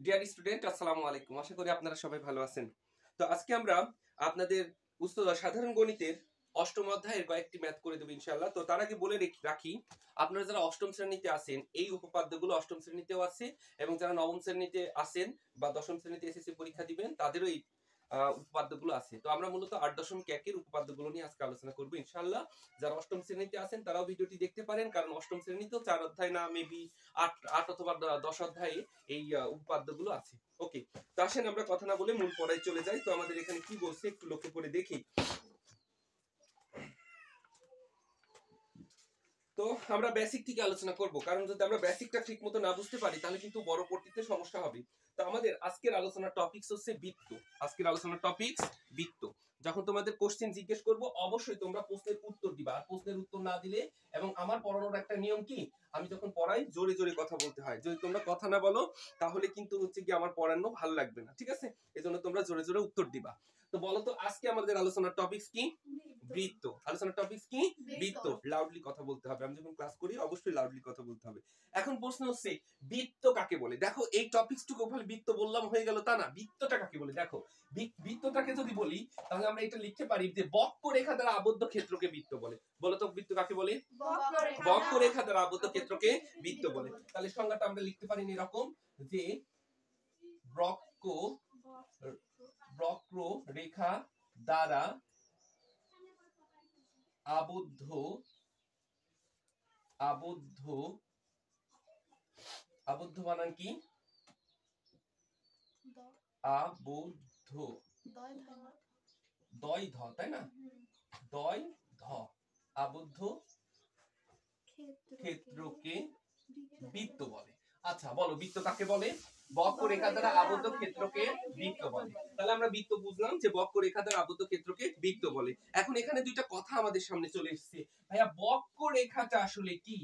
Dear student, আসসালামু আলাইকুম। আশা করি আপনারা সবাই ভালো আছেন। তো আজকে আমরা আপনাদের সাধারণ গণিতের অষ্টম অধ্যায়ের কয়েকটি ম্যাথ করে দেবো ইনশাআল্লাহ। তো তার আগে বলে রাখি, আপনারা যারা অষ্টম শ্রেণীতে আছেন এই উপপাদ্যগুলো অষ্টম শ্রেণীতেও আছে, এবং যারা নবম শ্রেণীতে আছেন বা দশম শ্রেণীতে এসএসসি পরীক্ষা দিবেন তাদেরও এই উপপাদ্যগুলো আছে। তো আমরা মূলত 8.1 উপপাদ্যগুলো নিয়ে আজকে আলোচনা করবো ইনশাআল্লাহ। যারা অষ্টম শ্রেণীতে আছেন তারাও ভিডিওটি দেখতে পারেন, কারণ অষ্টম শ্রেণীতেও 4 অধ্যায় না মেবি 8 অথবা 10 অধ্যায়ে এই উপপাদ্যগুলো আছে। ওকে, তো আসেন আমরা কথা না বলে মূল পড়ায় চলে যাই। তো আমাদের এখানে কি বলছে একটু লক্ষ্য করে দেখি। তো আমরা বেসিক থেকে আলোচনা করব, কারণ যদি আমরা বেসিকটা ঠিক মতো না বুঝতে পারি তাহলে কিন্তু পরবর্তীতে সমস্যা হবে। তো আমাদের আজকের আলোচনার টপিকস হচ্ছে বৃত্ত। আজকের আলোচনার টপিকস বৃত্ত। যখন তোমাদের কোশ্চেন জিজ্ঞেস করব অবশ্যই তোমরা প্রশ্নের উত্তর দিবা, আর প্রশ্নের উত্তর না দিলে, এবং আমার পড়ানোর একটা নিয়ম কি, আমি যখন পড়াই জোরে জোরে কথা বলতে হয়। যদি তোমরা কথা না বলো তাহলে কিন্তু হচ্ছে কি আমার পড়ানো ভালো লাগবে না, ঠিক আছে? এজন্য তোমরা জোরে জোরে উত্তর দিবা। তো বলো তো আজকে আমাদের আলোচনার টপিকস কি? বৃত্ত। আলোচনার টপিকস কি? বৃত্ত। লাউডলি কথা বলতে হবে, আমি যখন ক্লাস করি অবশ্যই লাউডলি কথা বলতে হবে। এখন প্রশ্ন হচ্ছে বৃত্ত কাকে বলে। দেখো এই টপিকসটুকু খালি বৃত্ত বললাম হয়ে গেল তা না, বৃত্তটা কাকে বলে। দেখো বৃত্তটাকে যদি বলি তাহলে আমরা এটা লিখতে পারি যে বক্ররেখা দ্বারা আবদ্ধ ক্ষেত্রকে বৃত্ত বলে। বলো তো বৃত্ত কাকে বলে? বক্ররেখা দ্বারা আবদ্ধ ক্ষেত্রকে বৃত্ত বলে। তাহলে সংজ্ঞাটা আমরা লিখতে পারি এরকম যে বক্ররেখা দ্বারা আবদ্ধ বানান কি? আবদ্ধ, দয় ধ, তাই না? দয় ধ, আবদ্ধ ক্ষেত্রকে বৃত্ত বলে। আচ্ছা বলো বৃত্ত কাকে বলে? বক্ররেখা দ্বারা আবদ্ধ ক্ষেত্রকে বৃত্ত বলে। তাহলে আমরা বৃত্ত বুঝলাম যে বক্ররেখা দ্বারা আবদ্ধ ক্ষেত্রকে বৃত্ত বলে। এখন এখানে দুইটা কথা আমাদের সামনে চলে এসেছে। ভাইয়া বক্ররেখাটা আসলে কি?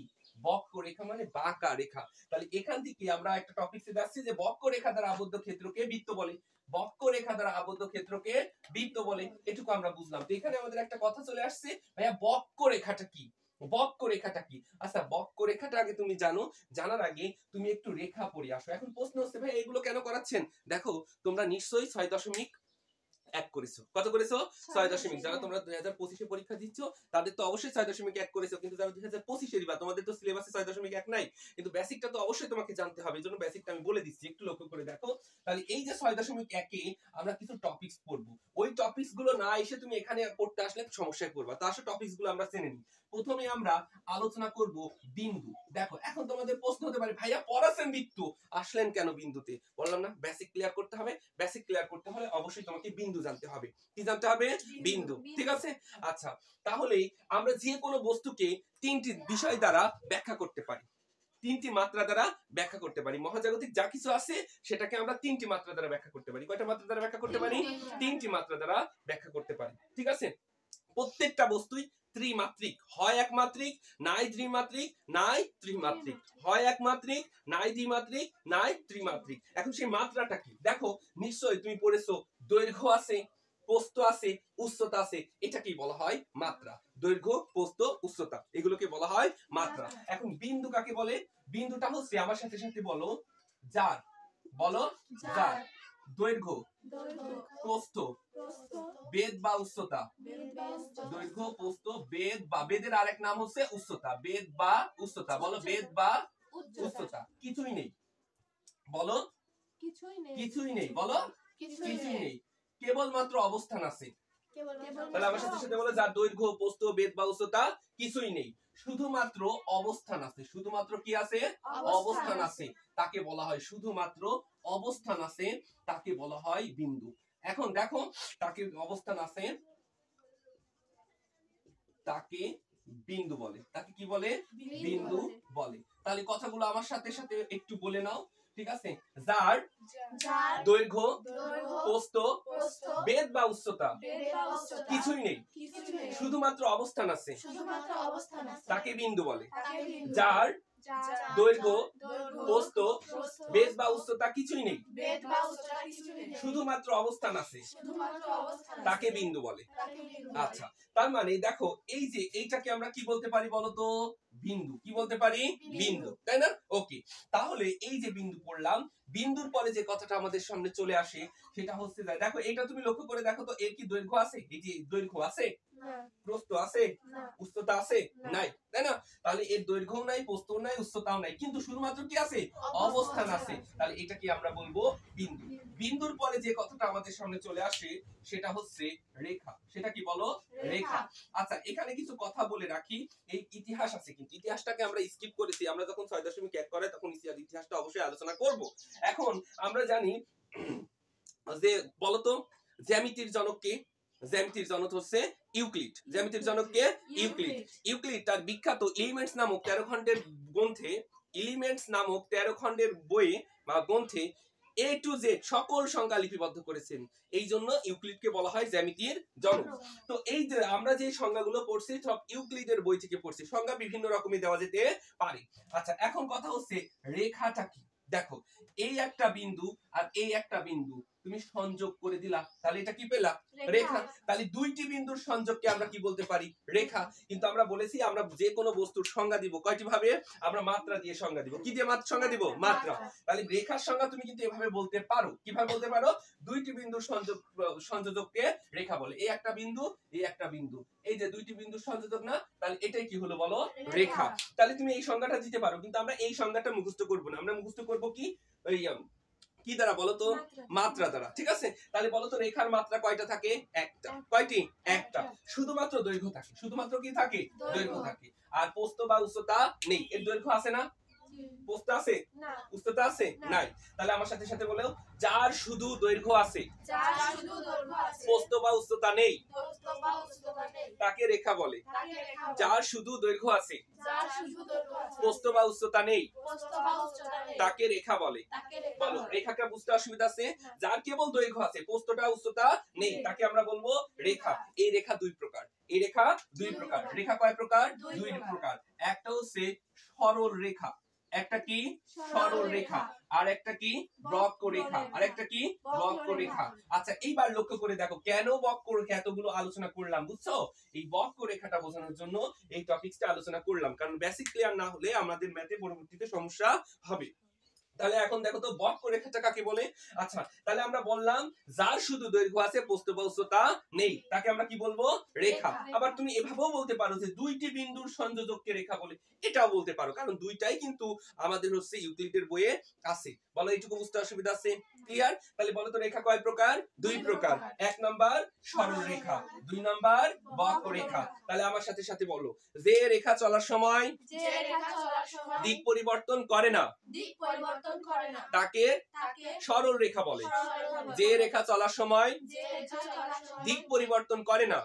বক্ররেখা মানে বাঁকা রেখা। তাহলে এখান থেকে আমরা একটা টপিকসে যাচ্ছি যে বক্ররেখা দ্বারা আবদ্ধ ক্ষেত্রকে বৃত্ত বলে। বক্ররেখা দ্বারা আবদ্ধ ক্ষেত্রকে বৃত্ত বলে, এটুকু আমরা বুঝলাম। তো এখানে আমাদের একটা কথা চলে আসছে, ভাইয়া বক্ররেখাটা কি? বক্ররেখাটা কি? আচ্ছা বক্ররেখাটা আগে তুমি জানো, জানার আগে তুমি একটু রেখা পড়ে আসো। এখন প্রশ্ন হচ্ছে ভাই এগুলো কেন করাচ্ছেন? দেখো তোমরা নিশ্চয়ই 6.1 করেছো। কত করেছো? 6.1। যারা তোমরা 2025 পরীক্ষা দিচ্ছ তাদের তো অবশ্যই 6.1 করেছো, কিন্তু যারা 2025 বা তোমাদের তো সিলেবাসে 6.1 নাই, কিন্তু বেসিকটা তো অবশ্যই তোমাকে জানতে হবে। এজন্য বেসিকটা আমি বলে দিচ্ছি, একটু লক্ষ্য করে দেখো। তাহলে এই যে 6.1 আমরা কিছু টপিকস পড়বো, ওই টপিকস গুলো না এসে তুমি এখানে পড়তে আসলে সমস্যায় পড়বা। তা আসলে টপিকস গুলো আমরা জেনে নিই। প্রথমে আমরা আলোচনা করব বিন্দু। দেখো এখন তোমাদের প্রশ্ন হতে পারে ভাইয়া পড়াছেন বৃত্ত, আসলেন কেন বিন্দুতে? বললাম না বেসিক ক্লিয়ার করতে হবে। বেসিক ক্লিয়ার করতে হলে অবশ্যই তোমাকে বিন্দু জানতে হবে। কি জানতে হবে? বিন্দু, ঠিক আছে? আচ্ছা তাহলে আমরা যে কোনো বস্তুকে তিনটি বিষয় দ্বারা ব্যাখ্যা করতে পারি, তিনটি মাত্রা দ্বারা ব্যাখ্যা করতে পারি। মহাজাগতিক যা কিছু আছে সেটাকে আমরা তিনটি মাত্রা দ্বারা ব্যাখ্যা করতে পারি। কয়টা মাত্রা দ্বারা ব্যাখ্যা করতে পারি? তিনটি মাত্রা দ্বারা ব্যাখ্যা করতে পারি, ঠিক আছে? প্রত্যেকটা বস্তুই ত্রিমাত্রিক, হয় একমাত্রিক, নাই দ্বিমাত্রিক, নাই ত্রিমাত্রিক, হয় একমাত্রিক, নাই দ্বিমাত্রিক, নাই ত্রিমাত্রিক। এখন সেই মাত্রাটা কি? দেখো নিশ্চয়ই তুমি পড়েছো দৈর্ঘ্য আছে, প্রস্থ আছে, উচ্চতা আছে, এটাকেই বলা হয় মাত্রা। দৈর্ঘ্য, প্রস্থ, উচ্চতা, এগুলোকে বলা হয় মাত্রা। এখন বিন্দু কাকে বলে? বিন্দুটা হচ্ছে, আমার সাথে সাথে বলো, যার, বলো যার দৈর্ঘ্য, প্রস্থ, বেদ বা উচ্চতা, দৈর্ঘ্য, প্রস্থ, বেদ বা, বেদের আরেক নাম হচ্ছে উচ্চতা, বেদ বা উচ্চতা, বলো বেদ বা উচ্চতা কিছুই নেই। বলো কিছুই নেই, বলো কিছুই নেই, কেবলমাত্র অবস্থান আছে। তাহলে আমার সাথে সাথে বলো যার দৈর্ঘ্য, প্রস্থ, বেদ বা উচ্চতা কিছুই নেই, শুধুমাত্র অবস্থান আছে। শুধুমাত্র কি আছে? অবস্থান আছে, তাকে বলা হয়, শুধুমাত্র অবস্থান আছে তাকে বলা হয় বিন্দু। এখন দেখো তাকে অবস্থান আছে তাকে বিন্দু বলে। তাকে কি বলে? বিন্দু বলে। তাহলে কথাগুলো আমার সাথে সাথে একটু বলে নাও, ঠিক আছে? যার দৈর্ঘ্য, প্রস্থ, বেদ বা উচ্চতা কিছুই নেই, শুধুমাত্র অবস্থান আছে, তাকে বিন্দু বলে। যার দৈর্ঘ্য, প্রস্থ, বেদ বা উচ্চতা কিছুই নেই, শুধুমাত্র অবস্থান আছে, তাকে বিন্দু বলে। আচ্ছা তার মানে দেখো এই যে এইটাকে আমরা কি বলতে পারি বলতো? বিন্দু। কি বলতে পারি? বিন্দু, তাই না? ওকে, তাহলে এই যে বিন্দু পড়লাম, বিন্দুর পরে যে কথাটা আমাদের সামনে চলে আসে সেটা হচ্ছে, দেখো এটা তুমি লক্ষ্য করে দেখো তো, এর কি দৈর্ঘ্য আছে? এই যে দৈর্ঘ্য আছে, প্রস্থ আছে, উচ্চতা আছে? নাই, তাই না? তাহলে এর দৈর্ঘ্যও নাই, প্রস্থও নাই, উচ্চতাও নাই, কিন্তু শুধুমাত্র কি আছে? অবস্থান আছে। তাহলে এটা কি আমরা বলবো? বিন্দু। বিন্দুর পরে যে কথাটা আমাদের সামনে চলে আসে সেটা হচ্ছে রেখা। সেটা কি বলো? রেখা। আচ্ছা, এখানে কিছু কথা বলে রাখি। এই ইতিহাস আছে, কিন্তু ইতিহাসটাকে আমরা স্কিপ করেছি। আমরা যখন 6.1 করে তখন ইতিহাসটা অবশ্যই আলোচনা করব। এখন আমরা জানি যে, বলতো জ্যামিতির জনক কে? জ্যামিতির জনক হচ্ছে ইউক্লিড। জ্যামিতির জনক কে? ইউক্লিড। ইউক্লিড তার বিখ্যাত এলিমেন্টস নামক 13 খণ্ডের গ্রন্থে, এলিমেন্টস নামক 13 খণ্ডের বইয়ে বা গ্রন্থে A to Z সকল সংখ্যা লিপিবদ্ধ করেছেন। এই জন্য ইউক্লিডকে বলা হয় জ্যামিতির জনক। তো এই যে আমরা যে সংজ্ঞাগুলো পড়ছি সব ইউক্লিডের বই থেকে পড়ছি। সংজ্ঞা বিভিন্ন রকমের দেওয়া যেতে পারে। আচ্ছা, এখন কথা হচ্ছে রেখাটা কি? দেখো, এই একটা বিন্দু আর এই একটা বিন্দু তুমি সংযোগ করে দিলা, তাহলে এটা কি পেলা? রেখা। তাহলে দুইটি বিন্দুর সংযোগকে আমরা কি বলতে পারি? রেখা। কিন্তু আমরা বলেছি আমরা যে কোনো বস্তুর সংজ্ঞা দিব কয়টি ভাবে? আমরা মাত্রা দিয়ে সংজ্ঞা দিব। কি দিয়ে সংজ্ঞা দিব? মাত্রা। তাহলে রেখার সংজ্ঞা তুমি কিন্তু এভাবে বলতে পারো। কিভাবে বলতে পারো? দুইটি বিন্দুর সংযোজককে রেখা বলে। এই একটা বিন্দু, এই একটা বিন্দু, এই যে দুইটি বিন্দুর সংযোজক না, তাহলে এটাই কি হলো বলো? রেখা। তাহলে তুমি এই সংজ্ঞাটা দিতে পারো, কিন্তু আমরা এই সংজ্ঞাটা মুখস্থ করব না। আমরা মুখস্থ করব কি? ওই কি দ্বারা বলো তো? মাত্রা দ্বারা। ঠিক আছে? তাহলে বলো তো রেখার মাত্রা কয়টা থাকে? একটা। কয়টি? একটা। শুধুমাত্র দৈর্ঘ্য থাকে। শুধুমাত্র কি থাকে? দৈর্ঘ্য থাকে। আর প্রস্থ বা উচ্চতা নেই। এর দৈর্ঘ্য আছে না? প্রস্থ আছে? উচ্চতা আছে? নাই। তাহলে আমার সাথে সাথে বলো, যার শুধু দৈর্ঘ্য আছে, প্রস্থ বা উচ্চতা নেই, তাকে রেখা বলে। যার শুধু দৈর্ঘ্য আছে, প্রস্থ বা উচ্চতা নেই, তাকে রেখা বলে। বলো, রেখাটা বুঝতে অসুবিধা আছে? যার কেবল দৈর্ঘ্য আছে, প্রস্থটা উচ্চতা নেই, তাকে আমরা বলবো রেখা। এই রেখা দুই প্রকার। এই রেখা দুই প্রকার। রেখা কয় প্রকার? দুই প্রকার। একটা হচ্ছে সরল রেখা, একটা কি? সরল রেখা। আর একটা কি? বক্ররেখা। আর একটা কি? বক্ররেখা। আচ্ছা, এইবার লক্ষ্য করে দেখো, কেন বক্ররেখা এতগুলো আলোচনা করলাম বুঝছো? এই বক্ররেখাটা বোঝানোর জন্য এই টপিকসটা আলোচনা করলাম, কারণ বেসিক ক্লিয়ার না হলে আমাদের ম্যাথে পরবর্তীতে সমস্যা হবে। তাহলে এখন দেখো তো বক্ররেখাটা কাকে বলে? আচ্ছা, তাহলে আমরা বললাম যার শুধু দৈর্ঘ্য আছে, প্রস্থ বা উচ্চতা নেই, তাকে আমরা কি বলবো? রেখা। আবার তুমি এভাবেও বলতে পারো যে দুইটি বিন্দুর সংযোজককে রেখা বলে, এটাও বলতে পারো, কারণ দুইটাই কিন্তু আমাদের হচ্ছে ইউক্লিডের বইয়ে আছে। বলো, এইটুকু বুঝতে অসুবিধা আছে? ক্লিয়ার? তাহলে বলো তো রেখা কয় প্রকার? দুই প্রকার। এক নাম্বার সরল রেখা, দুই নাম্বার বক্ররেখা। তাহলে আমার সাথে সাথে বলো, যে রেখা চলার সময় দিক পরিবর্তন করে না, তাকে সরল রেখা বলে। যে রেখা চলার সময় দিক পরিবর্তন করে না,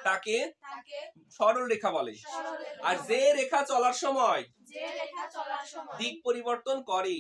তাকে সরল রেখা বলে। আর যে রেখা চলার সময় দিক পরিবর্তন করে,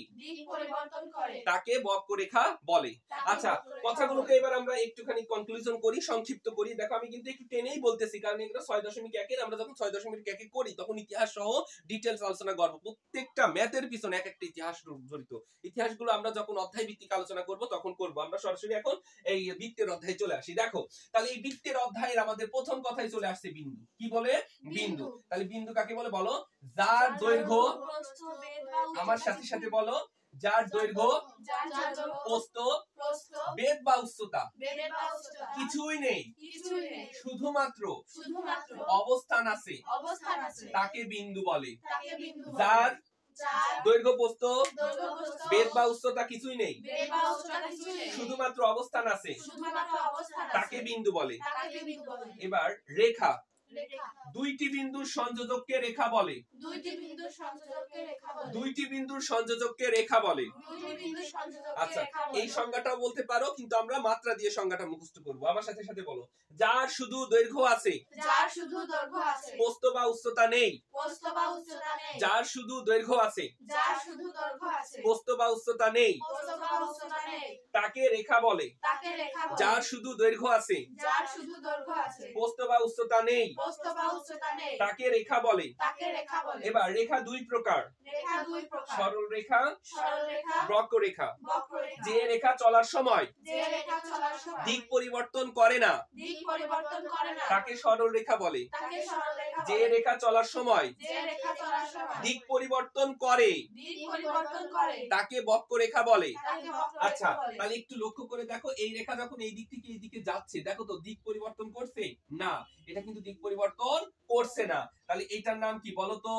তাকে বক্ররেখা বলে। আচ্ছা, কথাগুলোকে এবার আমরা একটুখানি কনক্লুশন করি, সংক্ষিপ্ত করি। দেখো, আমি কিন্তু একটু টেনেই বলতেছি, কারণ এগুলো 6.1 আমরা যখন 6.1 করি তখন ইতিহাস সহ ডিটেইলস আলোচনা করব। প্রত্যেকটা ম্যাথের পিছনে এক একটা ইতিহাস জড়িত। ইতিহাসগুলো আমরা যখন অধ্যায় ভিত্তিক আলোচনা করব তখন করব। আমরা সরাসরি এখন এই বৃত্তের অধ্যায়ে চলে আসি। দেখো, তাহলে এই বৃত্তের অধ্যায়ের আমাদের প্রথম কথাই চলে আসছে বিন্দু। কি বলে? বিন্দু। তাহলে বিন্দু কাকে বলে বলো? যার দৈর্ঘ্য, আমার সাথে সাথে বলো, যার দৈর্ঘ্য, প্রস্থ, বেধ বা উচ্চতা কিছুই নেই, শুধুমাত্র অবস্থান আছে, তাকে বিন্দু বলে। যার দৈর্ঘ্য, প্রস্থ, বেধ বা উচ্চতা কিছুই নেই, শুধুমাত্র অবস্থান আছে, তাকে বিন্দু বলে। এবার রেখা, দুইটি বিন্দুর সংযোজককে রেখা বলে। দুইটি বিন্দুর সংযোজককে রেখা বলে। আচ্ছা, এই সংজ্ঞাটাও বলতে পারো, কিন্তু আমরা মাত্রা দিয়ে সংজ্ঞাটা মুখস্থ করব। আমার সাথে সাথে বলো, যার শুধু দৈর্ঘ্য আছে, প্রস্থ বা উচ্চতা নেই, যার শুধু দৈর্ঘ্য আছে, প্রস্থ বা উচ্চতা নেই, বা উচ্চতা নেই তাকে রেখা বলে যার শুধু দৈর্ঘ্য আছে প্রস্থ বা উচ্চতা নেই তাকে রেখা বলে। এবার রেখা দুই প্রকার, সরল রেখা, বক্ররেখা। যে রেখা চলার সময় দিক পরিবর্তন করে না তাকে সরল রেখা বলে। যে রেখা চলার সময় দিক পরিবর্তন করে তাকে বক্ররেখা বলে। আচ্ছা, তাহলে একটু লক্ষ্য করে দেখো, এই রেখা যখন এই দিক থেকে এই দিকে যাচ্ছে, দেখো তো দিক পরিবর্তন করছে না, এটা কিন্তু দিক পরিবর্তন করছে না। তাহলে এটার নাম কি বলতো?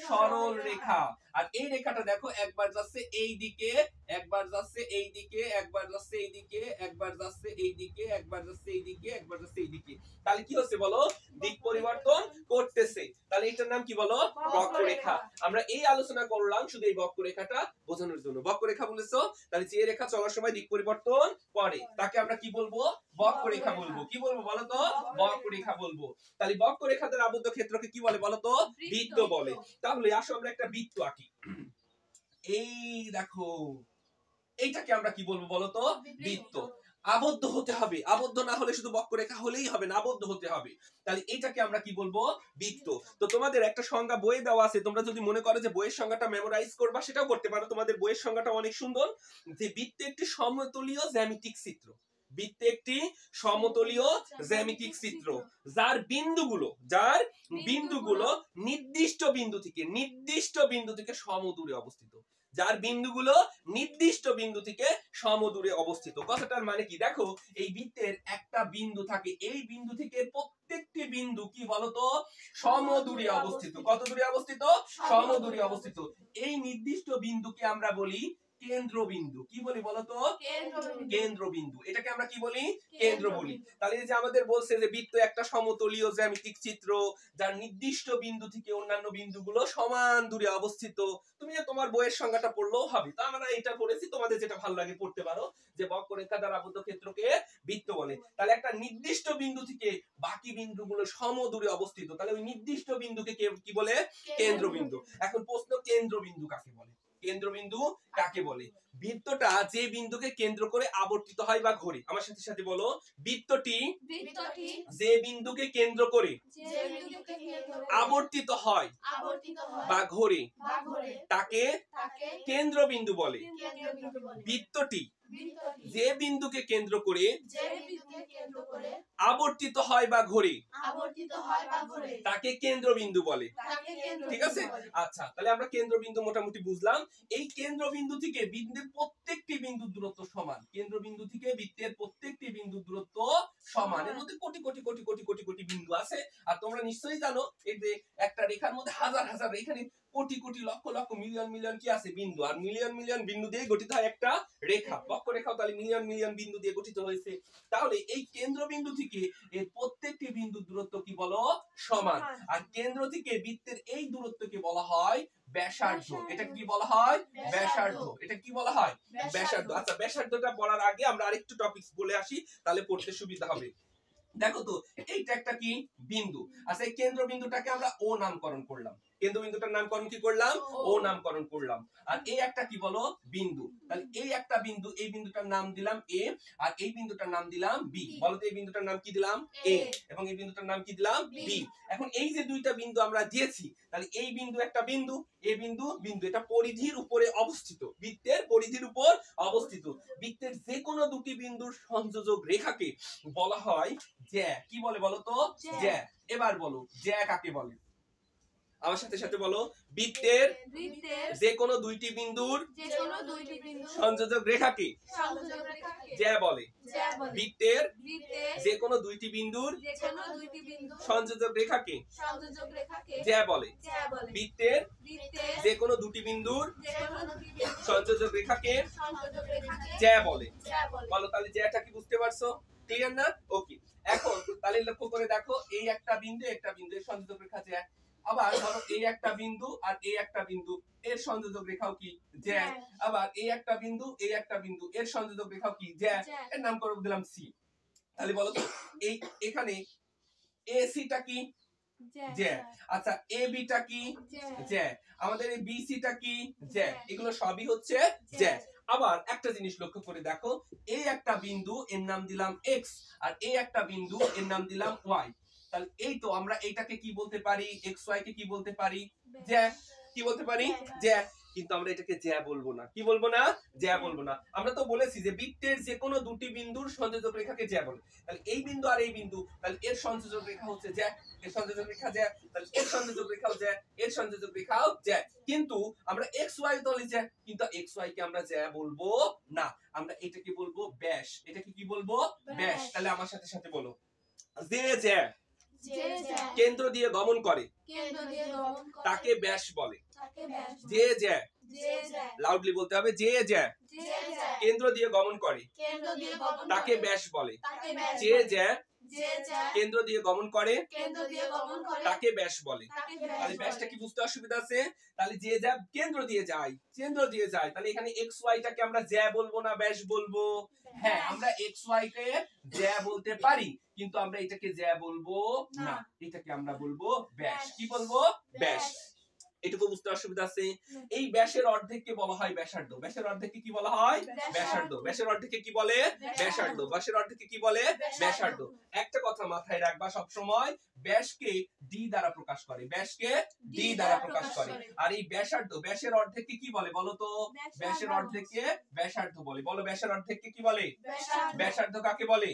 সরল রেখা। আর এই রেখাটা দেখো একবার যাচ্ছে এই দিকে, একবার যাচ্ছে এই দিকে, একবার যাচ্ছে এই দিকে, একবার যাচ্ছে এই দিকে, একবার যাচ্ছে এই দিকে, একবার যাচ্ছে এই দিকে। তাহলে কি হচ্ছে বলো? দিক পরিবর্তন করতেছে। তাহলে এটার নাম কি বলো? বক্ররেখা। আমরা এই আলোচনা করলাম শুধু এই বক্ররেখাটা বোঝানোর জন্য। বক্ররেখা বলেছো, তাহলে যে রেখা চলার সময় দিক পরিবর্তন করে তাকে আমরা কি বলবো? বক্ররেখা বলবো। কি বলবো বলো তো? বক্ররেখা বলবো। তাহলে বক্ররেখা দ্বারা আবদ্ধ ক্ষেত্রকে কি বলে বলো তো? বৃত্ত বলে। তাহলে আসো আমরা একটা বৃত্ত আঁকি। এই দেখো, এইটাকে আমরা কি বলবো বলো তো? বৃত্ত। আবদ্ধ হতে হবে, আবদ্ধ না হলে শুধু বক্ররেখা হলেই হবে না, আবদ্ধ হতে হবে। তাহলে এটাকে আমরা কি বলবো? বৃত্ত। তো তোমাদের একটা সংজ্ঞা বইয়ে দেওয়া আছে, তোমরা যদি মনে করো যে বইয়ের সংজ্ঞাটা মেমোরাইজ করবা সেটাও করতে পারো। তোমাদের বইয়ের সংজ্ঞাটা অনেক সুন্দর, যে বৃত্ত একটি সমতলীয় জ্যামিতিক চিত্র। বৃত্ত একটি সমতলীয় জ্যামিতিক চিত্র যার বিন্দুগুলো নির্দিষ্ট বিন্দু থেকে সমদূরে অবস্থিত। যার বিন্দুগুলো নির্দিষ্ট বিন্দু থেকে সমদূরে অবস্থিত। কথাটার মানে কি? দেখো, এই বৃত্তের একটা বিন্দু থাকে, এই বিন্দু থেকে প্রত্যেকটি বিন্দু কি বলতো? সমদূরে অবস্থিত। কত দূরে অবস্থিত? সমদূরে অবস্থিত। এই নির্দিষ্ট বিন্দুকে আমরা বলি কেন্দ্রবিন্দু। কি বলি বলতো? কেন্দ্রবিন্দু। এটাকে আমরা কি বলি? কেন্দ্র বলি। তাহলে এই যে আমাদের বলছে যে বৃত্ত একটা সমতলীয় জ্যামিতিক চিত্র যার নির্দিষ্ট বিন্দু থেকে অন্যান্য বিন্দুগুলো সমান দূরে অবস্থিত। তুমি যে তোমার বইয়ের সংজ্ঞাটা পড়লেও হবে, তা আমরা এটা পড়েছি, তোমাদের যেটা ভালো লাগে পড়তে পারো, যে বক্ররেখা দ্বারা আবদ্ধ ক্ষেত্রকে বৃত্ত বলে। তাহলে একটা নির্দিষ্ট বিন্দু থেকে বাকি বিন্দুগুলো সমদূরে অবস্থিত, তাহলে ওই নির্দিষ্ট বিন্দুকে কি বলে? কেন্দ্রবিন্দু। এখন প্রশ্ন, কেন্দ্রবিন্দু কাকে বলে? কেন্দ্রবিন্দু কাকে বলে? বৃত্তটা যে বিন্দুকে কেন্দ্র করে আবর্তিত হয় বা ঘোরে। আমার সাথে সাথে বলো, বৃত্তটি যে বিন্দুকে কেন্দ্র করে আবর্তিত হয় বা ঘোরে তাকে কেন্দ্রবিন্দু বলে। বৃত্তটি যে বিন্দুকে কেন্দ্র করে আবর্তিত হয় বা ঘোরে তাকে কেন্দ্রবিন্দু বলে। ঠিক আছে? আচ্ছা, তাহলে আমরা কেন্দ্রবিন্দু মোটামুটি বুঝলাম। এই কেন্দ্রবিন্দু থেকে বৃত্তের প্রত্যেকটি বিন্দুর দূরত্ব সমান। কেন্দ্রবিন্দু থেকে বৃত্তের প্রত্যেকটি বিন্দুর দূরত্ব সমান। এর মধ্যে কোটি কোটি কোটি কোটি কোটি কোটি বিন্দু আছে। আর তোমরা নিশ্চয়ই জানো এই যে একটা রেখার মধ্যে হাজার হাজার, এখানে কোটি কোটি লক্ষ লক্ষ মিলিয়ন মিলিয়ন কি আছে? বিন্দু। আর মিলিয়ন মিলিয়ন বিন্দু দিয়ে গঠিত হয় একটা রেখা। বক্ররেখাও তাহলে মিলিয়ন মিলিয়ন বিন্দু দিয়ে গঠিত হয়েছে। তাহলে এই কেন্দ্রবিন্দু থেকে এর প্রত্যেকটি বিন্দুর দূরত্ব কি বলো? সমান। আর কেন্দ্র থেকে বৃত্তের এই দূরত্বকে বলা হয় ব্যাসার্ধ। এটা কি বলা হয়? ব্যাসার্ধ। এটা কি বলা হয়? ব্যাসার্ধ। আচ্ছা, ব্যাসার্ধটা পড়ার আগে আমরা আরেকটু টপিকস বলে আসি, তাহলে পড়তে সুবিধা হবে। দেখো তো, এইটা একটা কি বিন্দু। আচ্ছা, এই কেন্দ্রবিন্দুটাকে আমরা ও নামকরণ করলাম। কেন্দ্রবিন্দুটার নামকরণ কি করলাম? ও নামকরণ করলাম। আর এই একটা কি বলো? বিন্দু। তাহলে এই একটা বিন্দু, এই বিন্দুটার নাম দিলাম এ, আর এই বিন্দুটার নাম দিলাম বি। বলো তো, এই বিন্দুটার নাম কি দিলাম? এ, এবং এই বিন্দুটার নাম কি দিলাম? বি। এখন এই যে দুইটা বিন্দু আমরা দিয়েছি, তাহলে এই বিন্দু একটা বিন্দু, এই বিন্দু বিন্দু, এটা পরিধির উপরে অবস্থিত, বৃত্তের পরিধির উপর অবস্থিত। বৃত্তের যে কোনো দুটি বিন্দুর সংযোজক রেখাকে বলা হয় জ্যা। কি বলে বলো তো? জ্যা। এবার বলো, জ্যা কাকে বলে? আমার সাথে সাথে বলো, বৃত্তের যে কোনো দুইটি বিন্দুর সংযোজক রেখাকে জ্যা বলে। বৃত্তের যে কোনো দুইটি বিন্দুর সংযোজক রেখাকে জ্যা বলে। বৃত্তের যে কোনো দুটি বিন্দুর সংযোজক রেখাকে জ্যা বলে। বলো, তাহলে জ্যাটা কি বুঝতে পারছো? ক্লিয়ার না? ওকে। এখন তাহলে লক্ষ্য করে দেখো, এই একটা বিন্দু, একটা বিন্দু, এর সংযোজক রেখা জ্যা। আবার ধরো এই একটা বিন্দু আর এই একটা বিন্দু, এর সংযোজক রেখাও কি? জ্যা। আবার এই একটা বিন্দু, এই একটা বিন্দু, এর সংযোজক রেখাও কি? জ্যা। এর নাম করে দিলাম সি। তাহলে বলো তো, এই এখানে এ সি টা কি? জ্যা। আচ্ছা, এ বি টা কি? জ্যা। আমাদের এই বি সি টা কি? জ্যা। এগুলো সবই হচ্ছে জ্যা। আবার একটা জিনিস লক্ষ্য করে দেখো, এই একটা বিন্দু এর নাম দিলাম এক্স, আর এই একটা বিন্দু এর নাম দিলাম ওয়াই। তাহলে এই তো আমরা এইটাকে কি বলতে পারি, এক্স ওয়াই কে কি বলতে পারি, জ্যা। কি বলতে পারি, জ্যা। কিন্তু আমরা এটাকে জ্যা বলবো না। কি বলবো না, জ্যা বলবো না। আমরা তো বলেছি যে বৃত্তের যে কোনো দুটি বিন্দুর সংযোজক রেখাকে জ্যা বলে। তাহলে এই বিন্দু আর এই বিন্দু, তাহলে এর সংযোজক রেখা হচ্ছে জ্যা, এর সংযোজক রেখা জ্যা, তাহলে এর সংযোজক রেখাও জ্যা, এর সংযোজক রেখাও জ্যা। কিন্তু আমরা এক্স ওয়াই বলি জ্যা, কিন্তু এক্স ওয়াই কে আমরা জ্যা বলবো না, আমরা এটাকে বলবো ব্যাস। এটাকে কি বলবো, ব্যাস। তাহলে আমার সাথে সাথে বলো, যে জ্যা কেন্দ্র দিয়ে গমন করে তাকে ব্যাস বলে। যে জ্যা, লাউডলি বলতে হবে, যে জ্যা কেন্দ্র দিয়ে গমন করে তাকে ব্যাস বলে। যে জ্যা কেন্দ্র দিয়ে গমন করে তাকে ব্যাস বলে। তাহলে ব্যাসটা কি বুঝতে অসুবিধা আছে? তাহলে যে জ্যা কেন্দ্র দিয়ে যায়, কেন্দ্র দিয়ে যায়, তাহলে এখানে এক্স ওয়াই টাকে আমরা জ্যা বলবো না ব্যাস বলবো? হ্যাঁ, আমরা এক্স ওয়াই কে জ্যা বলতে পারি, কিন্তু আমরা এটাকে জ্যা বলবো না, এটাকে আমরা বলবো ব্যাস। কি বলবো, ব্যাস। এটুকু বুঝতে অসুবিধা আছে? এই ব্যাসের অর্ধেককে বলা হয় ব্যাসার্ধ। ব্যাসের অর্ধেককে কি বলা হয়, ব্যাসার্ধ। ব্যাসের অর্ধেককে কি বলে, ব্যাসার্ধ। ব্যাসের অর্ধেককে কি বলে, ব্যাসার্ধ। একটা কথা মাথায় রাখবা সব সময়, ব্যাসকে ডি দ্বারা প্রকাশ করে, ব্যাসকে ডি দ্বারা প্রকাশ করে। আর এই ব্যাসার্ধ, ব্যাসের অর্ধেককে কি বলে বলো তো? ব্যাসের অর্ধেককে ব্যাসার্ধ বলে। বলো, ব্যাসের অর্ধেককে কি বলে, ব্যাসার্ধ। কাকে বলে,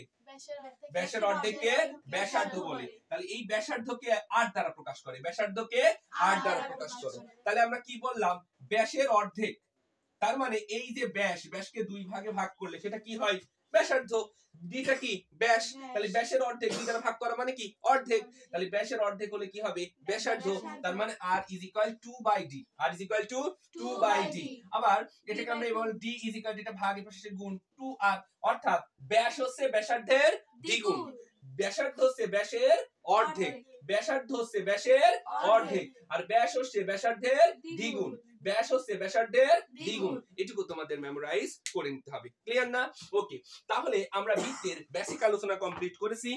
ব্যাসের অর্ধেককে ব্যাসার্ধ বলে। তাহলে এই ব্যাসার্ধকে আর দ্বারা প্রকাশ করে, ব্যাসার্ধকে আর দ্বারা প্রকাশ করে। তাহলে আমরা কি বললাম, ব্যাসের অর্ধেক। তার মানে এই যে ব্যাস, ব্যাসকে দুই ভাগে ভাগ করলে সেটা কি হয়, ব্যাসার্ধ। ডিটা কি, ব্যাস। তাহলে ব্যাসের অর্ধেক দুই দ্বারা ভাগ করা মানে কি, অর্ধেক। তাহলে ব্যাসের অর্ধেক হলে কি হবে, ব্যাসার্ধ। তার মানে r = 2/d, r = 2/d। আবার এটাকে আমরা বল d = এটা ভাগ এর পাশে গুণ 2r, অর্থাৎ ব্যাস হচ্ছে ব্যাসার্ধের দ্বিগুণ, ব্যাসার্ধ হচ্ছে ব্যাসের অর্ধেক, ব্যাসার্ধ হচ্ছে ব্যাসের অর্ধেক, আর ব্যাস হচ্ছে ব্যাসার্ধের দ্বিগুণ, ব্যাস হচ্ছে ব্যাসার্ধের দ্বিগুণ। এটুকু তোমাদের মেমোরাইজ করে নিতে হবে। ক্লিয়ার না? ওকে, তাহলে আমরা বৃত্তের বেসিক আলোচনা কমপ্লিট করেছি।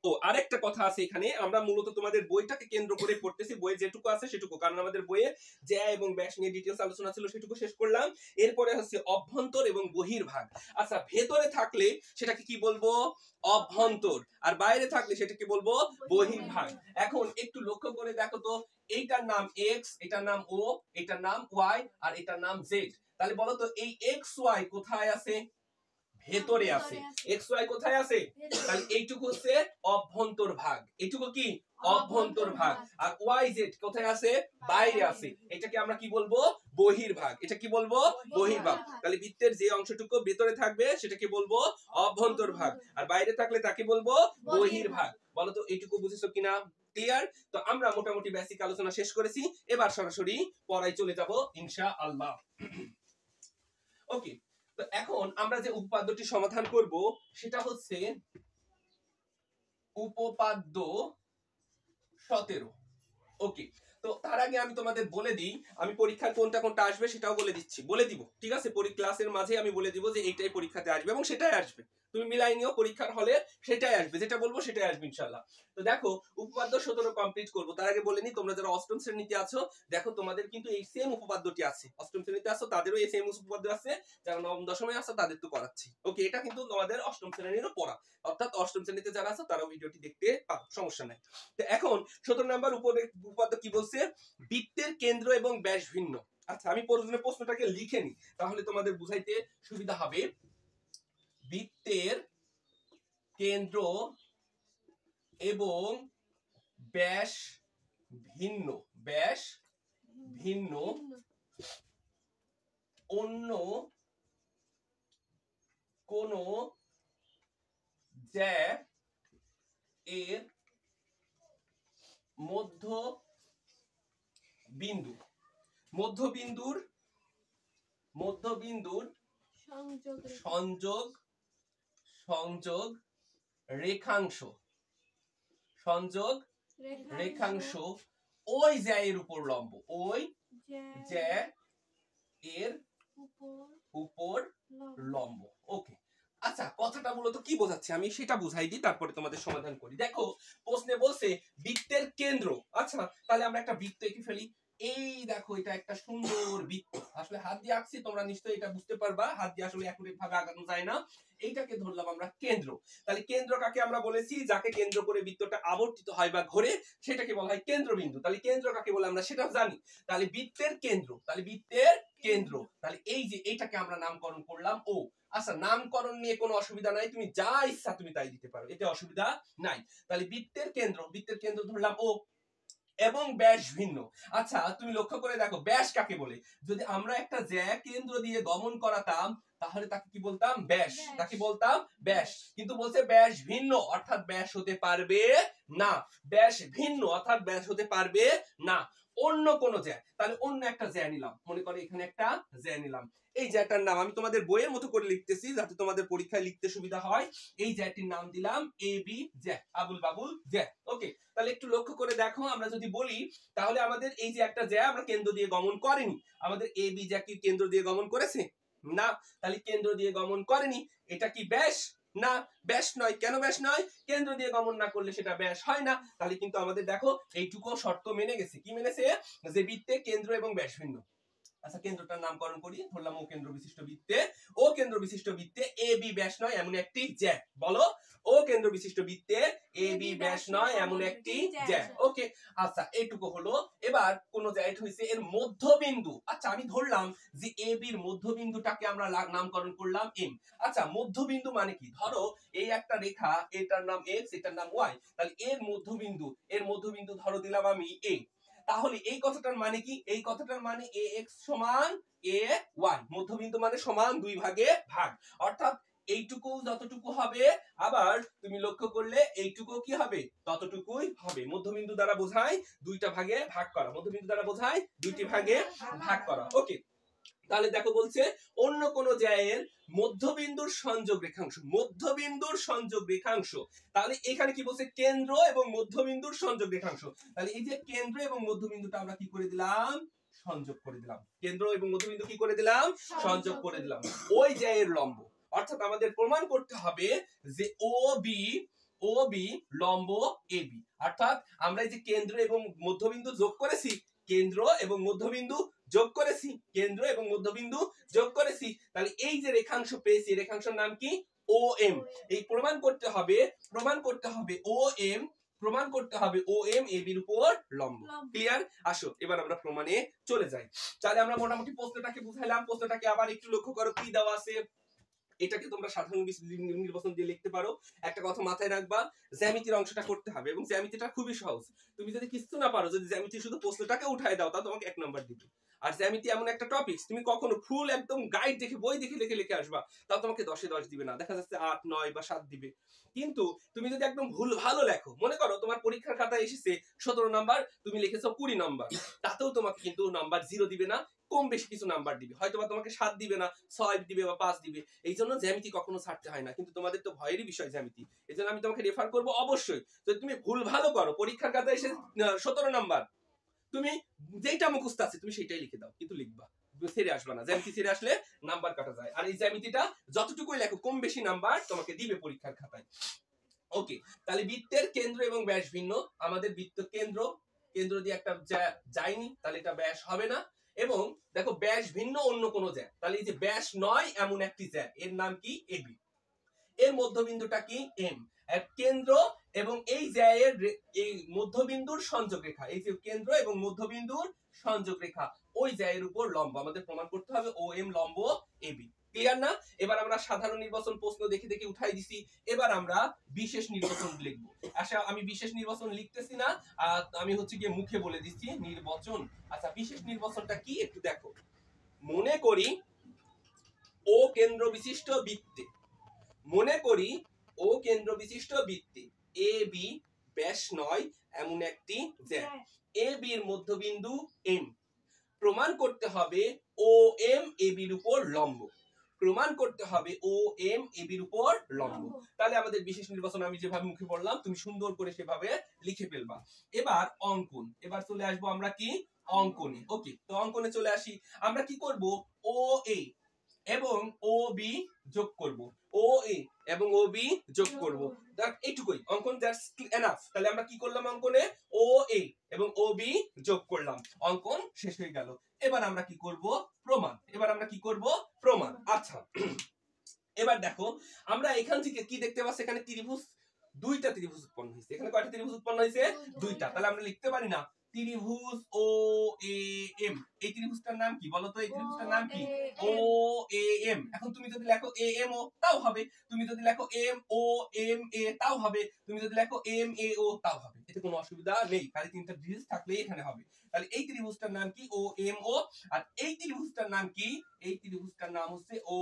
ও আরেকটা কথা আছে এখানে, আমরা মূলত তোমাদের বইটাকে কেন্দ্র করে পড়তেছি, বইয়ে যেটুকু আছে সেটুকু, কারণ আমাদের বইয়ে জ্যা এবং ব্যাস নিয়ে ডিটেইলস আলোচনা ছিল, সেটুকু শেষ করলাম। এরপরে হচ্ছে অভ্যন্তর এবং বহির্ভাগ। আচ্ছা, ভেতরে থাকলে সেটাকে কি বলবো, অভ্যন্তর, আর বাইরে থাকলে সেটাকে বলবো বহির্ভাগ। এখন একটু লক্ষ্য করে দেখো তো, এইটার নাম এক্স, এটার নাম ও, এটার নাম ওয়াই, আর এটার নাম জেড। তাহলে বলো তো, এই এক্স ওয়াই কোথায় আছে, ভেতরে আছে। এক্স ওয়াই কোথায় আছে, তাহলে এইটুকু হচ্ছে অভ্যন্তর ভাগ, এইটুকু কি অভ্যন্তর ভাগ। আর ওয়াই জেড কোথায় আছে, বাইরে আছে, এটাকে আমরা কি বলবো, বহির্ভাগ। এটা কি বলবো, বহির্ভাগ। তাহলে বৃত্তের যে অংশটুকু ভেতরে থাকবে সেটাকে বলবো অভ্যন্তর ভাগ, আর বাইরে থাকলে তাকে বলবো বহির্ভাগ। বলো তো এইটুকু বুঝেছো কিনা, ক্লিয়ার? তো আমরা মোটামুটি বেসিক আলোচনা শেষ করেছি, এবার সরাসরি পড়ায় চলে যাব ইনশাআল্লাহ। ওকে, তো এখন আমরা যে উপপাদ্যটি সমাধান করব সেটা হচ্ছে উপপাদ্য 17। ওকে, তো তার আগে আমি তোমাদের বলে দিই, আমি পরীক্ষার কোনটা কোনটা আসবে সেটাও বলে দিব, ঠিক আছে? ক্লাসের মাঝে আমি বলে দিব যে এইটাই পরীক্ষাতে আসবে এবং সেটাই আসবে, তুমি মিলাই নিও, পরীক্ষার হলে সেটাই আসবে, যেটা বলবো সেটাই আসবে ইনশাআল্লাহ। তো দেখো, উপপাদ্য 17 কমপ্লিট করব, তার আগে বলে নি, তোমরা যারা অষ্টম শ্রেণীতে আছো দেখো তোমাদের কিন্তু এই সেম উপপাদ্যটি আছে, অষ্টম শ্রেণীতে আছো তাদেরও এই সেম উপপাদ্য আছে, যারা নবম দশমে আছো তাদের তো করাচ্ছি। ওকে, এটা কিন্তু তোমাদের অষ্টম শ্রেণীরও পড়া, অর্থাৎ অষ্টম শ্রেণীতে যারা আছো তারাও ভিডিওটি দেখতে পারো, সমস্যা নাই। তো এখন 17 নাম্বার উপপাদ্য কি বলছে, বৃত্তের কেন্দ্র এবং ব্যাস ভিন্ন। আচ্ছা, আমি প্রশ্নটাকে লিখে নি তাহলে তোমাদের বুঝাইতে সুবিধা হবে। বৃত্তের কেন্দ্র এবং ব্যাস ভিন্ন, ব্যাস ভিন্ন অন্য কোন জ্যা এর মধ্যবিন্দুর সংযোগ রেখাংশ ওই জ্যা এর উপর লম্ব, ওই জ্যা এর উপর লম্ব। ওকে, আচ্ছা, কথাটা মূলত কি বোঝাচ্ছে আমি সেটা বুঝাই দিই, তারপরে তোমাদের সমাধান করি। দেখো, প্রশ্নে বলছে বৃত্তের কেন্দ্র। আচ্ছা, তাহলে আমরা একটা বৃত্ত এঁকে ফেলি। এই দেখো, এটা একটা সুন্দর বৃত্ত, আসলে হাত দিয়ে আঁকছি, তোমরা নিশ্চয়ই এটা বুঝতে পারবা, হাত দিয়ে আসলে একুরেট ভাবে আঁকানো যায় না। এইটাকে ধরলাম আমরা কেন্দ্র। তাহলে কেন্দ্র কাকে আমরা বলেছি? যাকে কেন্দ্র করে বৃত্তটা আবর্তিত হয় বা ঘোরে সেটাকে বলা হয় কেন্দ্রবিন্দু। তাহলে কেন্দ্র কাকে বলে আমরা সেটাও জানি। তাহলে বৃত্তের কেন্দ্র, তাহলে বৃত্তের কেন্দ্র, তাহলে এই যে এইটাকে আমরা নামকরণ করলাম ও। আচ্ছা, নামকরণ নিয়ে কোনো অসুবিধা নাই, তুমি যা ইচ্ছা তুমি তাই দিতে পারো, এতে অসুবিধা নাই। তাহলে বৃত্তের কেন্দ্র, বৃত্তের কেন্দ্র ধরলাম ও এবং ব্যাস ভিন্ন। আচ্ছা, তুমি লক্ষ্য করে দেখো ব্যাস কাকে বলে। যদি আমরা একটা জ্যা কেন্দ্র দিয়ে গমন করাতাম তাহলে তাকে কি বলতাম? ব্যাস। তাকে বলতাম ব্যাস। কিন্তু বলছে ব্যাস ভিন্ন, অর্থাৎ ব্যাস হতে পারবে না। ব্যাস ভিন্ন অর্থাৎ ব্যাস হতে পারবে না। অন্য কোন জ্যা, তাহলে অন্য একটা জ্যা নিলাম, মনে করে এখানে একটা জ্যা নিলাম। এই জ্যাটার নাম আমি তোমাদের বইয়ের মতো করে লিখতেছি যাতে তোমাদের পরীক্ষায় লিখতে সুবিধা হয়। এই জ্যাটির নাম দিলাম এ বি জ্যা, আবুল বাবুল জ্যা। ওকে, তাহলে একটু লক্ষ্য করে দেখো, আমরা যদি বলি তাহলে আমাদের এই যে একটা জ্যা আমরা কেন্দ্র দিয়ে গমন করেনি, আমাদের এ বি জ্যা কি কেন্দ্র দিয়ে গমন করেছে? না, তাহলে কেন্দ্র দিয়ে গমন করেনি। এটা কি ব্যাস? না, ব্যাস নয়। কেন ব্যাস নয়? কেন্দ্র দিয়ে গমন না করলে সেটা ব্যাস হয় না। তাহলে কিন্তু আমাদের দেখো এইটুকু শর্ত মেনে গেছে। কি মেনেছে? যে বৃত্তে কেন্দ্র এবং ব্যাস ভিন্ন। আচ্ছা, কেন্দ্রটার নামকরণ করি, ধরলাম ও কেন্দ্র বিশিষ্ট বৃত্তে, ও কেন্দ্র বিশিষ্ট বৃত্তে এ বি ব্যাস নয় এমন একটি জ্যা। বলো, ও কেন্দ্র বিশিষ্ট বৃত্তে এ বি ব্যাস নয় এমন একটি জ্যা। ওকে, আচ্ছা এইটুকু হলো। এবার কোন জ্যাট হইছে এর মধ্যবিন্দু। আচ্ছা, আমি ধরলাম যে এ বির মধ্যবিন্দুটাকে আমরা নামকরণ করলাম এম। আচ্ছা, মধ্যবিন্দু মানে কি? ধরো এই একটা রেখা, এটার নাম এক্স, এটার নাম ওয়াই, তাহলে এর মধ্যবিন্দু ধরো দিলাম আমি এ। তাহলে এই কথাটার মানে কি? এই কথাটার মানে এ এক্স সমান এ ওয়াই, মধ্যবিন্দু মানে সমান দুই ভাগে ভাগ, অর্থাৎ এইটুকু যতটুকু হবে, আবার তুমি লক্ষ্য করলে এইটুকু কি হবে? ততটুকুই হবে। মধ্যবিন্দু দ্বারা বোঝায় দুইটা ভাগে ভাগ করা, মধ্যবিন্দু দ্বারা বোঝায় দুইটি ভাগে ভাগ করা। ওকে, তাহলে দেখো বলছে অন্য কোন জ্যায়ের মধ্যবিন্দুর সংযোগ রেখাংশ, মধ্যবিন্দুর সংযোগ রেখাংশ। তাহলে এখানে কি বলছে? কেন্দ্র এবং মধ্যবিন্দুর সংযোগ রেখাংশ। তাহলে এই যে কেন্দ্র এবং মধ্যবিন্দুটা আমরা কি করে দিলাম? সংযোগ করে দিলাম। কেন্দ্র এবং মধ্যবিন্দু কি করে দিলাম? সংযোগ করে দিলাম। ওই জ্যায়ের লম্ব, অর্থাৎ আমাদের প্রমাণ করতে হবে যে ও বি লম্ব এ বি, অর্থাৎ আমরা এই যে কেন্দ্র এবং মধ্যবিন্দু যোগ করেছি, কেন্দ্র এবং মধ্যবিন্দু যোগ করেছি, কেন্দ্র এবং মধ্যবিন্দু যোগ করেছি, তাহলে এই যে রেখাংশ পেয়েছি, রেখাংশের নাম কি? ও এম। এই প্রমাণ করতে হবে ও এম, প্রমাণ করতে হবে ও এম এ বির উপর লম্ব। ক্লিয়ার? আসো এবার আমরা প্রমাণে চলে যাই। তাহলে আমরা মোটামুটি প্রশ্নটাকে বুঝাইলাম। প্রশ্নটাকে আবার একটু লক্ষ্য করো কি দেওয়া আছে। এটাকে তোমরা সাধারণ নির্বাচন দিয়ে লিখতে পারো। একটা কথা মাথায় রাখবা, জ্যামিতির অংশটা করতে হবে এবং জ্যামিতিটা খুবই সহজ। তুমি যদি কিছু না পারো, যদি জ্যামিতি শুধু প্রশ্নটাকে উঠায় দাও, তা তোমাকে 1 নাম্বার দিবে। আর জ্যামিতি এমন একটা টপিক, তুমি কখনো ফুল একদম গাইড দেখে বই দেখে লিখে আসবা, তাও তোমাকে 10-এ 10 দিবে না, দেখা যাচ্ছে 8, 9 বা 7 দিবে। কিন্তু তুমি যদি একদম ভুল ভালো লেখো, মনে করো তোমার পরীক্ষার খাতায় এসেছে 17 নাম্বার, তুমি লিখেছো 20 নাম্বার, তাতেও তোমাকে কিন্তু নাম্বার 0 দিবে না, কম বেশি কিছু নাম্বার দিবে, হয়তো বা তোমাকে 7 দিবে না, 6 দিবে বা 5 দিবে। এই জন্য জ্যামিতি কখনো ছাড়তে হয় না। কিন্তু তোমাদের তো ভয়েরই বিষয় জ্যামিতি, এই জন্য আমি তোমাকে রেফার করবো অবশ্যই। যদি তুমি ভুল ভালো করো, পরীক্ষার খাতায় এসে 17 নাম্বার, তুমি যেইটা মুখস্থ আছে তুমি সেইটাই লিখে দাও, কিন্তু লিখবা, ছেড়ে আসবা না। জ্যামিতি ছেড়ে আসলে নাম্বার কাটা যায়। আর এই জ্যামিতিটা যতটুকুই লেখো কম বেশি নাম্বার তোমাকে দিবে পরীক্ষার খাতায়। ওকে, তাহলে বৃত্তের কেন্দ্র এবং ব্যাস ভিন্ন। আমাদের বৃত্ত কেন্দ্র দিয়ে একটা যায়নি, তাহলে এটা ব্যাস হবে না। এবং দেখো ব্যাস ভিন্ন অন্য কোন জ্যা, তাহলে এই যে ব্যাস নয় এমন একটি জ্যা, এর নাম কি? এবি। এর মধ্যবিন্দুটা কি? এম। কেন্দ্র এবং এই জ্যায়ের এই মধ্যবিন্দুর সংযোগ রেখা, এই যে কেন্দ্র এবং মধ্যবিন্দুর সংযোগ রেখা, ওই জ্যায়ের উপর লম্ব। আমাদের প্রমাণ করতে হবে ও এম লম্ব এবি। ক্লিয়ার না? এবার আমরা সাধারণ নির্বাচন প্রশ্ন দেখে দেখে উঠাই দিছি। এবার আমরা বিশেষ নির্বাচন লিখব। আচ্ছা, আমি বিশেষ নির্বাচন লিখতেছি না, আমি হচ্ছে গিয়ে মুখে বলে দিচ্ছি নির্বাচন। আচ্ছা, বিশেষ নির্বাচনটা কি একটু দেখো। মনে করি ও কেন্দ্র বিশিষ্ট বৃত্তে, মনে করি ও কেন্দ্র বিশিষ্ট বৃত্তে এ বি ব্যাস নয় এমন একটি জ্যা, এ বির মধ্যবিন্দু এম। প্রমাণ করতে হবে ও এম এ বির উপর লম্ব, প্রমাণ করতে হবে ও এম এ বির উপর লম্ব। তাহলে আমাদের বিশেষ নির্বাচন আমি যেভাবে মুখে পড়লাম তুমি সুন্দর করে সেভাবে লিখে ফেলবা। এবার অঙ্কন, এবার চলে আসবো আমরা কি? অঙ্কনে। ওকে, তো অঙ্কনে চলে আসি। আমরা কি করব? ও এ, এবং ও বি যোগ করব, ও এ এবং ও বি যোগ করব। এইটুকুই অঙ্কন, দ্যাটস এনাফ। তাহলে আমরা কি করলাম অঙ্কনে, ও এ এবং ও বি যোগ করলাম, অঙ্কন শেষ হয়ে গেল। এবার আমরা কি করব, প্রমাণ। এবার আমরা কি করব, প্রমাণ। আচ্ছা এবার দেখো আমরা এখান থেকে কি দেখতে পাচ্ছি, এখানে ত্রিভুজ, দুইটা ত্রিভুজ উৎপন্ন হয়েছে। এখানে কয়টা ত্রিভুজ উৎপন্ন হয়েছে, দুইটা। তাহলে আমরা লিখতে পারি না ত্রিভুজ ও এ এম, এই ত্রিভুজটার নাম কি বলতো, এই ত্রিভুজটার নাম কি, ও এ এম। এখন তুমি যদি লেখো এ এম ও তাও হবে, তুমি যদি লেখো এম ও এম এ তাও হবে, তুমি যদি লেখো এম এ ও তাও হবে, এতে কোনো অসুবিধা নেই। খালি তিনটা ত্রিভুজ থাকলেই এখানে হবে। তাহলে এই ত্রিভুজটার নাম কি, ও এম ও। আর এই ত্রিভুজটার নাম কি, এই ত্রিভুজটার নাম হচ্ছে ও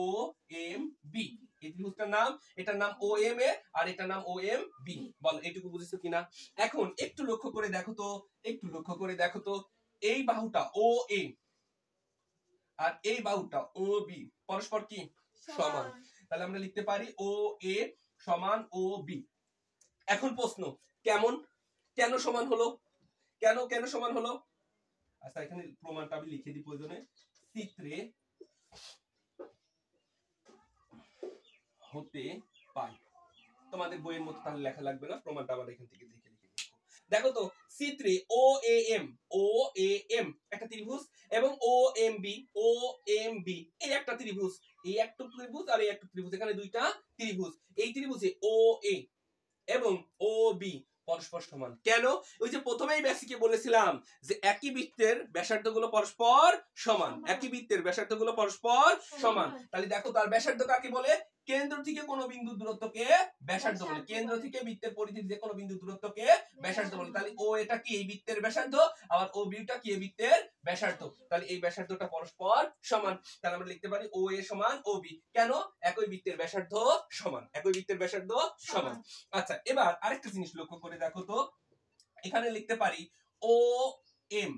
এম বি। এই ত্রিভুজটার নাম, এটার নাম ও এম এ আর এটার নাম ও এম বি। বল এইটুকু বুঝেছো কিনা? এখন একটু লক্ষ্য করে দেখো তো, একটু লক্ষ্য করে দেখো তো, এই বাহুটা ও এ আর এই বাহুটা ও বি পরস্পর কি সমান। তাহলে আমরা লিখতে পারি ও এ সমান ও বি। এখন প্রশ্ন, কেমন, কেন সমান হলো, কেন কেন সমান হলো? আচ্ছা এখানে প্রমাণটা আমি লিখে দিই প্রয়োজনে, চিত্রে হতে পাই। তোমাদের বইয়ের মতো তাহলে লেখা লাগবে না, প্রমাণটা আবার এখান থেকে দেখে লিখে লিখো। দেখো তো চিত্রে ও এ এম একটা ত্রিভুজ এবং ও এম বি এই একটা ত্রিভুজ, এই একটা ত্রিভুজ আর এই একটা ত্রিভুজ, এখানে দুইটা ত্রিভুজ। এই ত্রিভুজে ও এ এবং ও বি পরস্পর সমান। কেন? ওই যে প্রথমেই বেসিকে বলেছিলাম যে একই বৃত্তের ব্যাসার্ধগুলো পরস্পর সমান, একই বৃত্তের ব্যাসার্ধগুলো পরস্পর সমান। তাহলে দেখো তার ব্যাসার্ধ কাকে বলে, কেন্দ্র থেকে কোন বিন্দু দূরত্বকে ব্যাসার্ধ বলে, কেন্দ্র থেকে বৃত্তের পরিধির যে কোনো বিন্দু দূরত্বকে ব্যাসার্ধ বলে। তাহলে ও এটা কি এই বৃত্তের ব্যাসার্ধ, আর ও বিটা কি এই বৃত্তের ব্যাসার্ধ। তাহলে এই ব্যাসার্ধটা পরস্পর সমান। তাহলে আমরা লিখতে পারি ও এ সমান ও বি। কেন? একই বৃত্তের ব্যাসার্ধ সমান, একই বৃত্তের ব্যাসার্ধ সমান। আচ্ছা এবার আরেকটা জিনিস লক্ষ্য করে দেখো তো, এখানে লিখতে পারি ও এম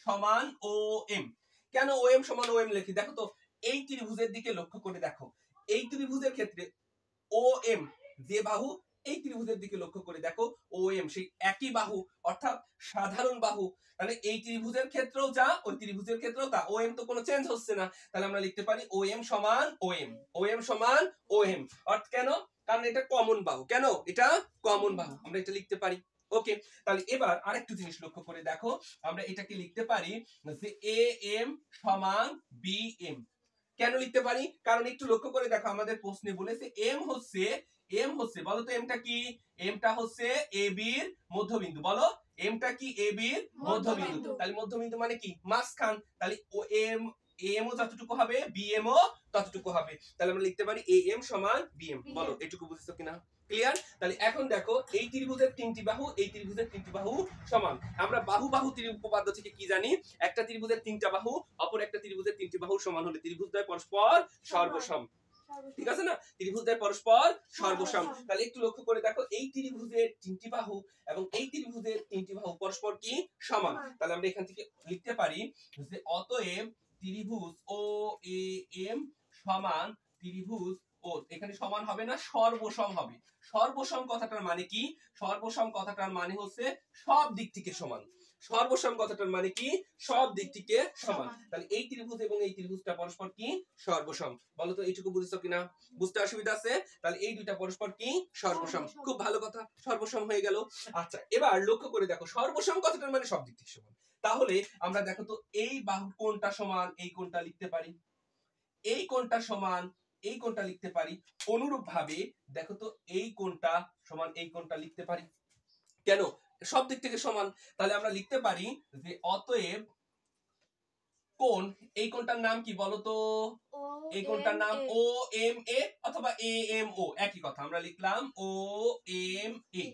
সমান ও এম। কেন ও এম সমান ও এম লিখি, দেখো তো এই ত্রিভুজের দিকে লক্ষ্য করে দেখো, এই ত্রিভুজের ক্ষেত্রে ও এম যে বাহু, এই ত্রিভুজের দিকে লক্ষ্য করে দেখো ও এম সেই একই বাহু, অর্থাৎ সাধারণ বাহু। তাহলে এই ত্রিভুজের ক্ষেত্রেও যা, ওই ত্রিভুজের ক্ষেত্রেও তা, ও এম তো কোনো চেঞ্জ হচ্ছে না। তাহলে আমরা লিখতে পারি ও এম সমান ও এম, ও এম সমান ও এম। অর্থাৎ কেন, কারণ এটা কমন বাহু। কেন? এটা কমন বাহু, আমরা এটা লিখতে পারি। ওকে, তাহলে এবার আরেকটু জিনিস লক্ষ্য করে দেখো, আমরা এটাকে লিখতে পারি যে এ এম সমান বি এম। কেন লিখতে পারি? কারণ একটু লক্ষ্য করে দেখো, আমাদের প্রশ্নে বলেছে এম হচ্ছে বলো তো এমটা কি, এমটা হচ্ছে এ বির মধ্যবিন্দু। বলো এমটা কি, এ বির মধ্যবিন্দু। তাহলে মধ্যবিন্দু মানে কি, মাঝখান। তাহলে ও এম, এম ও যতটুকু হবে বি এম ও ততটুকু হবে। তাহলে আমরা লিখতে পারি এ এম সমান বি এম। বলো এটুকু বুঝেছো কিনা? ক্লিয়ার? তাহলে এখন দেখো এই ত্রিভুজের তিনটি বাহু, এই ত্রিভুজের তিনটি বাহু সমান। আমরা বাহু উপপাদ্য থেকে কি জানি, একটা ত্রিভুজের তিনটা বাহু অপর একটা ত্রিভুজের তিনটি বাহু সমান হলে ত্রিভুজদ্বয় পরস্পর সর্বসম। ঠিক আছে না, ত্রিভুজদ্বয় পরস্পর সর্বসম। তাহলে একটু লক্ষ্য করে দেখো, এই ত্রিভুজের তিনটি বাহু এবং এই ত্রিভুজের তিনটি বাহু পরস্পর কি সমান। তাহলে আমরা এখান থেকে লিখতে পারি যে অতএব ত্রিভুজ ও এ এম সমান ত্রিভুজ ও, এখানে সমান হবে না, সর্বসম হবে। সর্বসম কথাটার মানে কি, সর্বসম কথাটার মানে হচ্ছে সব দিক থেকে সমান। সর্বসম কথাটার মানে কি, সব দিক থেকে সমান। তাহলে এই ত্রিভুজ এবং এই ত্রিভুজটা পরস্পর কি সর্বসম। বলো তো এইটুকু বুঝছো কিনা? বুঝতে অসুবিধা আছে? তাহলে এই দুইটা পরস্পর কি সর্বসম। খুব ভালো কথা, সর্বসম হয়ে গেল। আচ্ছা এবার লক্ষ্য করে দেখো, সর্বসম কথাটার মানে সব দিক থেকে সমান। তাহলে আমরা দেখো তো এই বাহু কোণটা সমান এই কোণটা লিখতে পারি, এই কোণটা সমান এই কোণটা লিখতে পারি। অনুরূপ ভাবে দেখো তো এই কোণটা সমান এই কোণটা লিখতে পারি। কেন? সব দিক থেকে সমান। তাহলে আমরা লিখতে পারি যে অতএব কোণ, এই কোণটার নাম কি বলতো, এই কোণটার নাম ও এম এ অথবা এ এম ও, একই কথা। আমরা লিখলাম ও এম এ।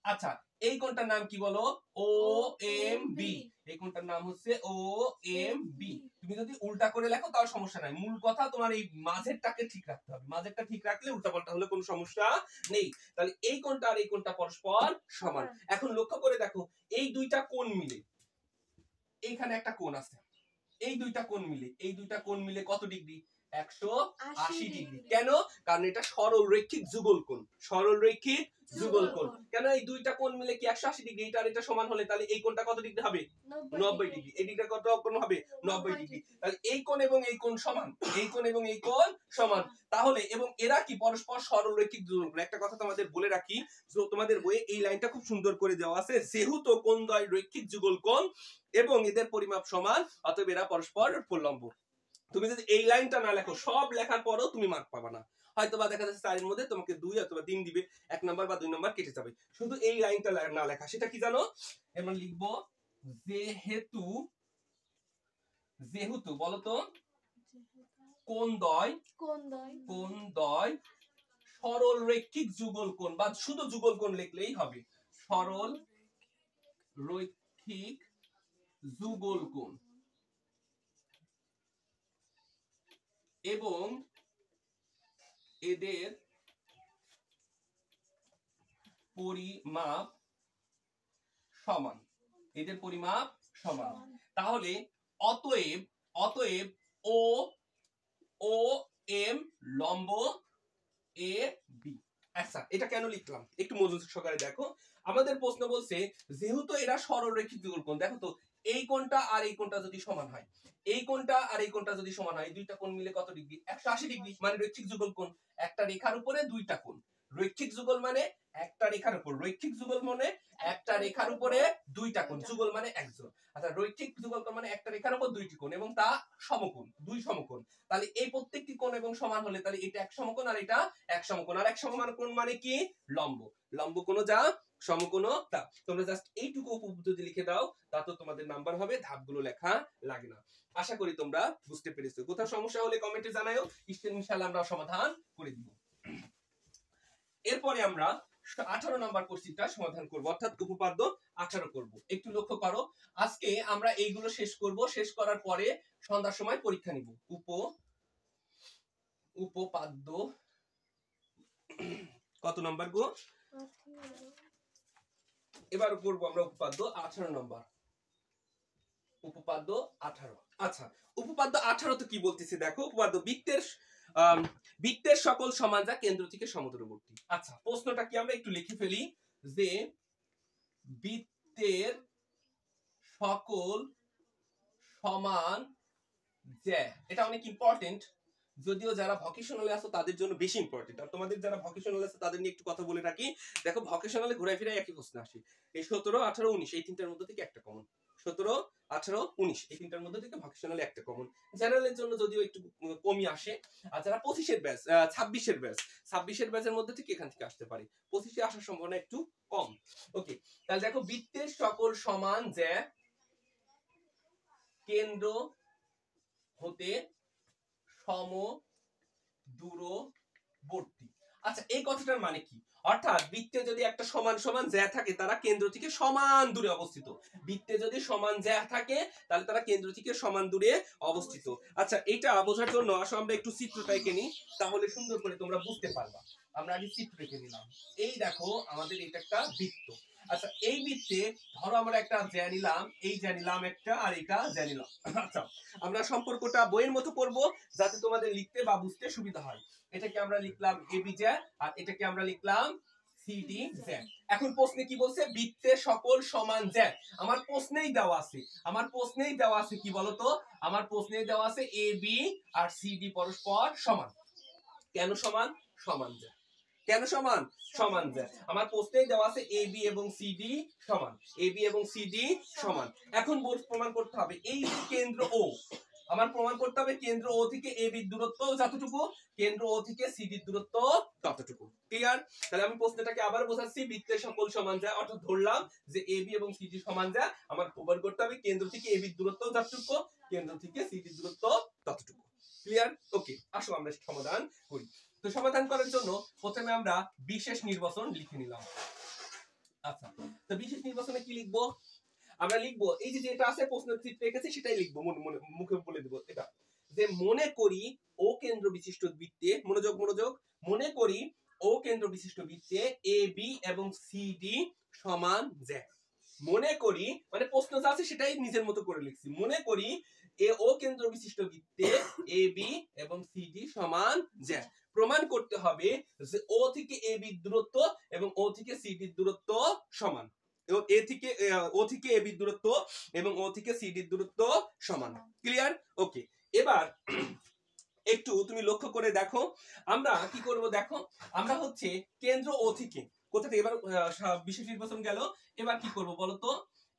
আচ্ছা এই কোণটার নাম কি বলো, ও এম বি। এই কোণটার নাম হচ্ছে ও এম বি। তুমি যদি উল্টা করে লেখো তাও সমস্যা নাই, মূল কথা তোমার এই মাঝেরটাকে ঠিক রাখতে হবে। মাঝেরটা ঠিক রাখলে উল্টাপাল্টা হলে কোনো সমস্যা নেই। তাহলে এই কোণটা আর এই কোণটা পরস্পর সমান। এখন লক্ষ্য করে দেখো, এই দুইটা কোণ মিলে, এইখানে একটা কোণ আছে, এই দুইটা কোণ মিলে কত ডিগ্রি, 180 ডিগ্রি। কেন? কারণ এটা সরলরৈখিক যুগল কোণ, সরলরৈখিক যুগল কোণ। কেন এই দুইটা কোণ মিলে কি 180 ডিগ্রি, এটা আর এটা সমান হলে তাহলে এই কোণটা কত ডিগ্রি হবে? 90 ডিগ্রি। এই দিকটা কত কোণ হবে? 90 ডিগ্রি। তাহলে এই কোণ এবং এই কোণ সমান, এই কোণ এবং এই কোণ সমান। তাহলে এবং এরা কি পরস্পর সরলরৈখিক যুগল কোণ। একটা কথা তোমাদের বলে রাখি, যে তোমাদের বইয়ে এই লাইনটা খুব সুন্দর করে দেওয়া আছে, যেহেতু কোণদ্বয় রৈখিক যুগল কোণ এবং এদের পরিমাপ সমান, অতএব এরা পরস্পর লম্ব। তুমি যদি এই লাইনটা না লেখো, সব লেখার পরও তুমি মার্ক পাবা না। হয়তো বা দেখা যাচ্ছে 4 এর মধ্যে তোমাকে 2 অথবা 3 দিবে, 1 নাম্বার বা 2 নাম্বার কেটে যাবে। শুধু এই লাইনটা না লেখা, সেটা কি জানো? আমরা লিখবো যেহেতু, যেহেতু বলো তো, কোণদ্বয় সরল রৈখিক যুগল কোণ, বা শুধু যুগল কোণ লিখলেই হবে, সরল রৈখিক যুগল কোণ, এবং এদের পরিমাপ সমান, এদের পরিমাপ সমান। তাহলে অতএব ও এম লম্ব এ বি। আচ্ছা, এটা কেন লিখলাম একটু মনোযোগ সহকারে দেখো। আমাদের প্রশ্ন বলছে যেহেতু এরা সরলরৈখিক যুগল কোণ, দেখো তো এই কোণটা আর এই কোণটা যদি সমান হয়, এই কোণটা আর এই কোণটা যদি সমান হয়, দুইটা কোণ মিলে কত ডিগ্রি? 180 ডিগ্রি, মানে রৈখিক যুগল কোণ। একটা রেখার উপরে দুইটা কোণ। রৈখিক যুগল মানে একটা রেখার উপর, রৈখিক যুগল মানে একটা রেখার উপরে দুইটা কোণ, যুগল মানে একজন। আচ্ছা, রৈখিক যুগল কোণ মানে একটা রেখার উপর দুইটি কোণ এবং তা সমকোণ, দুই সমকোণ। তাহলে এই প্রত্যেকটি কোণ এবং সমান হলে তাহলে এটা এক সমকোণ আর এটা এক সমকোণ। আর এক সমকোণ মানে কি? লম্ব। লম্ব কোণ যা, সমকোণ তা। তোমরা জাস্ট এইটুকু উপপদ্ধতি লিখে দাও, তা তো তোমাদের নাম্বার হবে, ধাপগুলো লেখা লাগে না। আশা করি তোমরা বুঝতে পেরেছো। কোথাও সমস্যা হলে কমেন্টে জানাও, ইনশাআল্লাহ আমরা সমাধান করে দিব। এরপরে আমরা 18 নাম্বার কোশ্চেনটা সমাধান করব, অর্থাৎ উপপাদ্য 18 করব। একটু লক্ষ্য করো, আজকে আমরা এইগুলো শেষ করব। শেষ করার পরে সন্ধ্যার সময় পরীক্ষা নিব। উপপাদ্য কত নাম্বার গো? এবার করব আমরা উপপাদ্য 18 নাম্বার। উপপাদ্য 18। আচ্ছা, উপপাদ্য 18 তো কি বলতেছে দেখো, উপপাদ্য বৃত্তের সকল সমান যা কেন্দ্র থেকে সমদূরবর্তী। আচ্ছা, প্রশ্নটা কি আমরা একটু লিখে ফেলি, যে বৃত্তের সকল সমান যে, এটা অনেক ইম্পর্টেন্ট, যদিও যারা ভকেশনালে আছো তাদের জন্য বেশি ইম্পর্টেন্ট। আর তোমাদের যারা ভকেশনাল আছে তাদের নিয়ে একটু কথা বলে রাখি। দেখো, ভকেশনালে ঘুরাই ফিরাই একই প্রশ্ন আসে, এই 17, 18, 19 এই তিনটার মধ্যে থেকে একটা কমন। 17, 18, 19 এই তিনটার মধ্যে থেকে ভকেশনালে একটা কমন। জেনারেলের জন্য যদিও একটু কমই আসে। আর যারা 25 এর ব্যাচ, 26 এর ব্যাচের মধ্যে থেকে এখান থেকে আসতে পারে, 25 এ আসার সম্ভাবনা একটু কম। ওকে, তাহলে দেখো, বৃত্তের সকল সমান যে কেন্দ্র হতে সমদূরবর্তী। আচ্ছা, এই কথাটার মানে কি? অর্থাৎ বৃত্তে যদি একটা সমান সমান জ্যা থাকে, তারা কেন্দ্র থেকে সমান দূরে অবস্থিত। বৃত্তে যদি সমান জ্যা থাকে, তাহলে তারা কেন্দ্র থেকে সমান দূরে অবস্থিত। আচ্ছা, এটা বোঝার জন্য আসো আমরা একটু চিত্রটা এঁকে নিই, তাহলে সুন্দর করে তোমরা বুঝতে পারবা। আমরা আগে চিত্র এঁকে নিলাম। এই দেখো, আমাদের এটা একটা বৃত্ত। আচ্ছা, এই বৃত্তে ধরো আমরা একটা জ্যা নিলাম, এই জ্যা নিলাম একটা, আর এটা জ্যা নিলাম। আচ্ছা, আমরা সম্পর্কটা বইয়ের মতো করব, যাতে তোমাদের লিখতে বা বুঝতে সুবিধা হয়। এটাকে আমরা লিখলাম এবি জ্যা, আর এটাকে আমরা লিখলাম সিডি জ্যা। এখন প্রশ্নে কি বলছে? বৃত্তের সকল সমান জ্যা। আমার প্রশ্নেই দেওয়া আছে কি বলতো? আমার প্রশ্নেই দেওয়া আছে এবি আর সিডি পরস্পর সমান। কেন সমান? সমান জ্যা। কেন সমান? সমান জ্যা। আমার প্রশ্নেই দেওয়া আছে এবি এবং সিডি সমান, এবি এবং সিডি সমান। এখন প্রমাণ করতে হবে এই যে কেন্দ্র ও, আমার প্রমাণ করতে হবে কেন্দ্র ও থেকে এবি এর দূরত্ব যতটুকু, কেন্দ্র ও থেকে সিডি এর দূরত্ব ততটুকু। ক্লিয়ার? তাহলে আমি প্রশ্নটাকে আবার বোঝাচ্ছি, বৃত্তের সকল সমান যা, অর্থাৎ ধরলাম যে এবি এবং সিডি সমান যা, আমার প্রমাণ করতে হবে কেন্দ্র থেকে এবি এর দূরত্ব যতটুকু, কেন্দ্র থেকে সিডি এর দূরত্ব ততটুকু। ক্লিয়ার? ওকে, আসো আমরা সমাধান করি। তো সমাধান করার জন্য প্রথমে আমরা বিশেষ নির্বাচন লিখে নিলাম। আচ্ছা, তো বিশেষ নির্বাচনে কি লিখবো? আমরা লিখবো এই যে যেটা আছে প্রশ্নের চিত্রে রেখেছি সেটাই লিখবো, মুখে বলে দেব। এটা যে মনে করি ও কেন্দ্র বিশিষ্ট বৃত্তে, মনোযোগ, মনে করি ও কেন্দ্র বিশিষ্ট বৃত্তে এ বি এবং সিডি সমান জ্যা। মনে করি মানে প্রশ্ন যা আছে সেটাই নিজের মতো করে লিখছি। মনে করি এ ও কেন্দ্র বিশিষ্ট বৃত্তে এ বি এবং সিডি সমান জ্যা। প্রমাণ করতে হবে যে ও থেকে এ বি দূরত্ব এবং ও থেকে সি ডির দূরত্ব সমান। ও থেকে এ বি দূরত্ব এবং ও থেকে সি ডির দূরত্ব সমান। ক্লিয়ার? ওকে, এবার একটু তুমি লক্ষ্য করে দেখো আমরা কি করব। দেখো আমরা হচ্ছে কেন্দ্র ও থেকে, কোথা থেকে এবার বিশেষ নির্বাচন গেল, এবার কি করব বলো তো,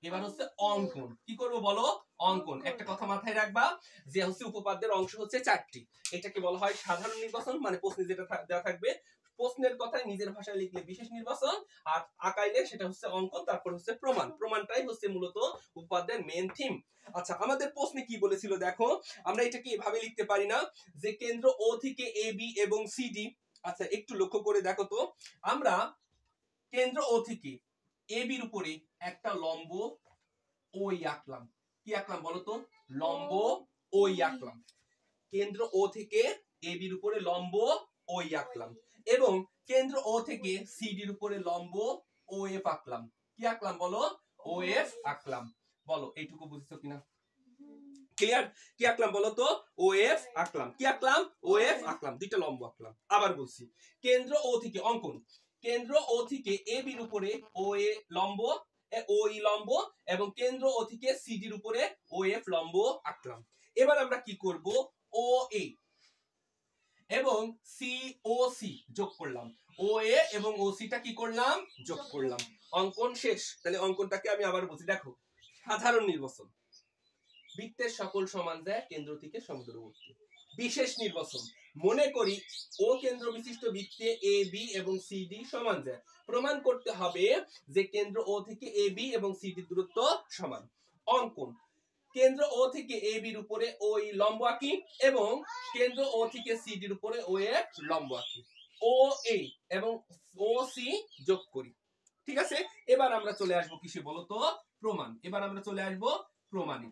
এবার হচ্ছে অঙ্কন। কি করব বলো? অঙ্কন। একটা কথা মাথায় রাখবা যে হচ্ছে উপপাদ্যের অংশ হচ্ছে 4টি। এটাকে বলা হয় সাধারণ নির্বাচন, মানে প্রশ্নে যেটা দেওয়া থাকবে প্রশ্নের কথায় নিজের ভাষায় লিখলে বিশেষ নির্বাচন, আর আঁকাইলে সেটা হচ্ছে অঙ্কন, তারপর হচ্ছে প্রমাণ। প্রমাণটাই হচ্ছে মূলত উপপাদ্যের মেইন থিম। আচ্ছা, আমাদের প্রশ্নে কি বলেছিল দেখো, আমরা এটাকে এভাবে লিখতে পারি না যে কেন্দ্র ও থেকে এ বি এবং সি ডি। আচ্ছা, একটু লক্ষ্য করে দেখো তো, আমরা কেন্দ্র ও থেকে এ বির উপরে একটা লম্ব ওই আঁকলাম। কি আঁকলাম বলো তো? লম্ব ওই আঁকলাম। কেন্দ্র ও থেকে এ বির উপরে লম্ব ওই আঁকলাম এবং কেন্দ্র ও থেকে সি ডির উপরে লম্ব ও এফ আঁকলাম। কি আঁকলাম বলো? ও এফ আঁকলাম। বলো এইটুকু বুঝছো কিনা? ক্লিয়ার? কি আঁকলাম বলো তো? ও এফ আঁকলাম। কি আঁকলাম? ও এফ আঁকলাম, দুইটা লম্ব আঁকলাম। আবার বলছি, কেন্দ্র ও থেকে অঙ্কন, কেন্দ্র ও থেকে এ বির উপরে ও এ লম্ব, ও ই লম্ব এবং কেন্দ্র ও থেকে সি ডির উপরে ও এফ লম্ব আঁকলাম। এবার আমরা কি করব? ও এ এবং সি ও সি যোগ করলাম। ও এ এবং ও সি টা কি করলাম? যোগ করলাম। অঙ্কন শেষ। তাহলে অঙ্কনটাকে আমি আবার বলছি, দেখো সাধারণ নির্বাচন, বৃত্তের সকল সমান যায় কেন্দ্র থেকে সমদূরবর্তী। বিশেষ নির্বাচন, মনে করি ও কেন্দ্র বিশিষ্ট বৃত্তে এ বি এবং সি ডি সমান যায়। প্রমাণ করতে হবে যে কেন্দ্র ও থেকে এ বি এবং সি ডি দূরত্ব সমান। অঙ্কন, কেন্দ্র ও থেকে এ বির উপরে ওই লম্ব আঁকি এবং কেন্দ্র ও থেকে সি ডির উপরে ও এ লম্ব আঁকি। ও এ এবং ও সি যোগ করি। ঠিক আছে, এবার আমরা চলে আসবো কিসে বলো তো? প্রমাণ। এবার আমরা চলে আসবো প্রমাণে।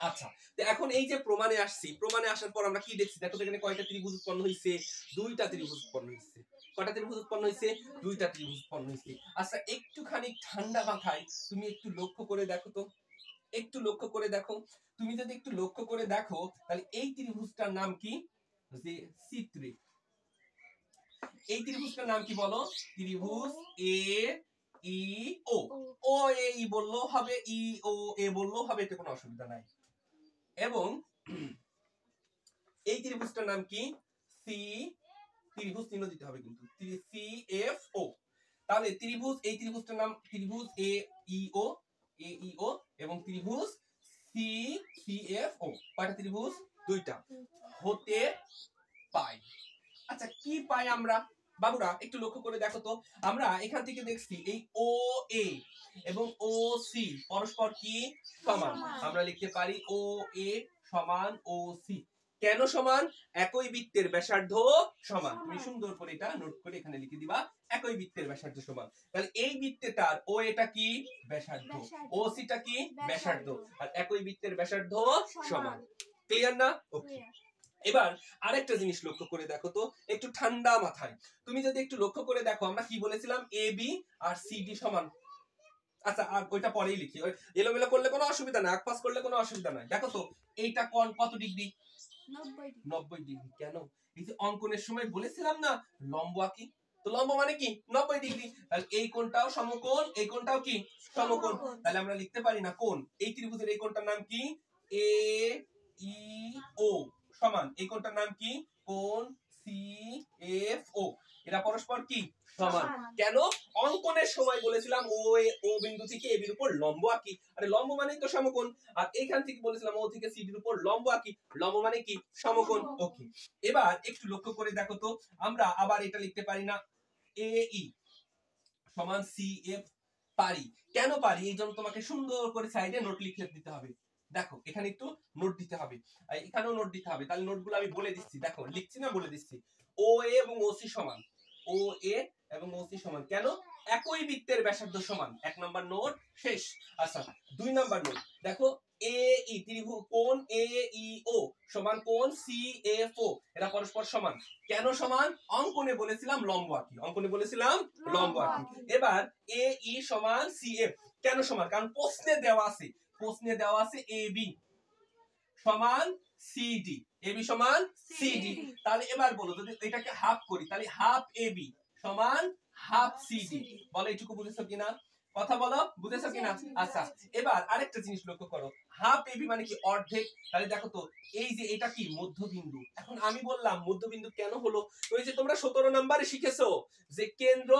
আচ্ছা, তো এখন এই যে প্রমাণে আসছি, প্রমাণে আসার পর আমরা কি দেখছি দেখো, এখানে কয়টা ত্রিভুজ উৎপন্ন হয়েছে? দুইটা ত্রিভুজ উৎপন্ন হয়েছে। কয়টা ত্রিভুজ উৎপন্ন হয়েছে? দুইটা ত্রিভুজ উৎপন্ন হয়েছে। আচ্ছা, একটুখানি ঠান্ডা মাথায় তুমি একটু লক্ষ্য করে দেখো তো, একটু লক্ষ্য করে দেখো। তুমি যদি একটু লক্ষ্য করে দেখো তাহলে এই ত্রিভুজটার নাম কি? যে চিত্রে এই ত্রিভুজটার নাম কি বলো? ত্রিভুজ এ ই ও। ও এ ই বললেও হবে, ই ও এ বললেও হবে, এতে কোনো অসুবিধা নাই। এবং এই ত্রিভুজটার নাম কি? সি, ত্রিভুজ চিহ্ন দিতে হবে কিন্তু, সি এফ ও। তাহলে ত্রিভুজ, এই ত্রিভুজটার নাম ত্রিভুজ এ ই ও, এ ই ও এবং ত্রিভুজ সি সি এফ ও। কয়টা ত্রিভুজ? দুইটা হতে পাই। আচ্ছা, কি পাই আমরা বাবুরা? একটু লক্ষ্য করে দেখো তো, আমরা এখান থেকে দেখছি এই ও এ এবং ও সি পরস্পর কি সমান। আমরা লিখতে পারি ও এ সমান ও সি। কেন সমান? একই বৃত্তের ব্যাসার্ধ সমান। তুমি সুন্দর করে এটা নোট করে এখানে লিখে দিবা, একই বৃত্তের ব্যাসার্ধ সমান। তাহলে এই বৃত্তটার ও এটা কি? ব্যাসার্ধ। ও সিটা কি? ব্যাসার্ধ। আর একই বৃত্তের ব্যাসার্ধ সমান। ক্লিয়ার না? ওকে, এবার আরেকটা জিনিস লক্ষ্য করে দেখো তো, একটু ঠান্ডা মাথায়। তুমি যদি একটু লক্ষ্য করে দেখো, আমরা কি বলেছিলাম? A B R C D সমান। আচ্ছা, আর ওইটা পরেই লিখি, এলোমেলো করলে কোনো অসুবিধা নাই, আকপাস করলে কোনো অসুবিধা নাই। দেখো তো এইটা কোণ কত ডিগ্রি? 90 ডিগ্রি। কেন? এই যে অঙ্কনের সময় বলেছিলাম না লম্ব আঁকি, তো লম্ব মানে কি? 90 ডিগ্রি। তাহলে এই কোণটাও সমকোণ, এই কোণটাও কি? সমকোণ। তাহলে আমরা লিখতে পারি না কোণ, এই ত্রিভুজের এই কোণটার নাম কি? এ ই ও সমান এই কোণটার নাম কি? কোণ সি এফ ও। এরা পরস্পর কি? সমান। কেন? অঙ্কনের সময় বলেছিলাম ও বিন্দু থেকে এ বির উপর লম্ব আঁকি। আরে লম্ব মানেই তো সমকোণ। আর এইখান থেকে বলেছিলাম ও থেকে সি ডির উপর লম্ব আঁকি। লম্ব মানে কি? সমকোণ। ওকে, এবার একটু লক্ষ্য করে দেখো তো, আমরা আবার এটা লিখতে পারি না এ ই সমান সি এফ? পারি। কেন পারি? এই জন্য তোমাকে সুন্দর করে সাইডে নোট লিখে দিতে হবে। দেখো এখানে একটু নোট দিতে হবে, এখানেও নোট দিতে হবে। তাহলে নোটগুলো আমি বলে দিচ্ছি, দেখো লিখছি না, বলে দিচ্ছি। ও এ এবং ও সি সমান, ও এ এবং ও সি সমান। কেন? একই বৃত্তের ব্যাসার্ধ সমান। 1 নাম্বার নোট শেষ। আচ্ছা, 2 নাম্বার নোট দেখো, এ ই ত্রিভুজ কোণ এ ই ও সমান কোণ সি এফ ও। এরা পরস্পর সমান। কেন সমান? অঙ্কনে বলেছিলাম লম্ব আঁকি, অঙ্কনে বলেছিলাম লম্ব আঁকি। এবার এ ই সমান সি এফ। কেন সমান? কারণ প্রশ্নে দেওয়া আছে, প্রশ্নে দেওয়া আছে এ বি সমান সিডি, এবি সমান সিডি। তাহলে এবার বলো যদি এটাকে হাফ করি তাহলে হাফ এবি সমান হাফ সিডি। বলো এইটুকু বুঝেছো কিনা? কথা বলো, বুঝেছো কিনা? আচ্ছা এবার আরেকটা জিনিস লক্ষ্য করো, হাফ এবি মানে কি অর্ধেক। তাহলে দেখো তো এই যে এটা কি মধ্যবিন্দু। এখন আমি বললাম মধ্যবিন্দু কেন হলো, ওই যে তোমরা 17 নম্বরে শিখেছো যে কেন্দ্র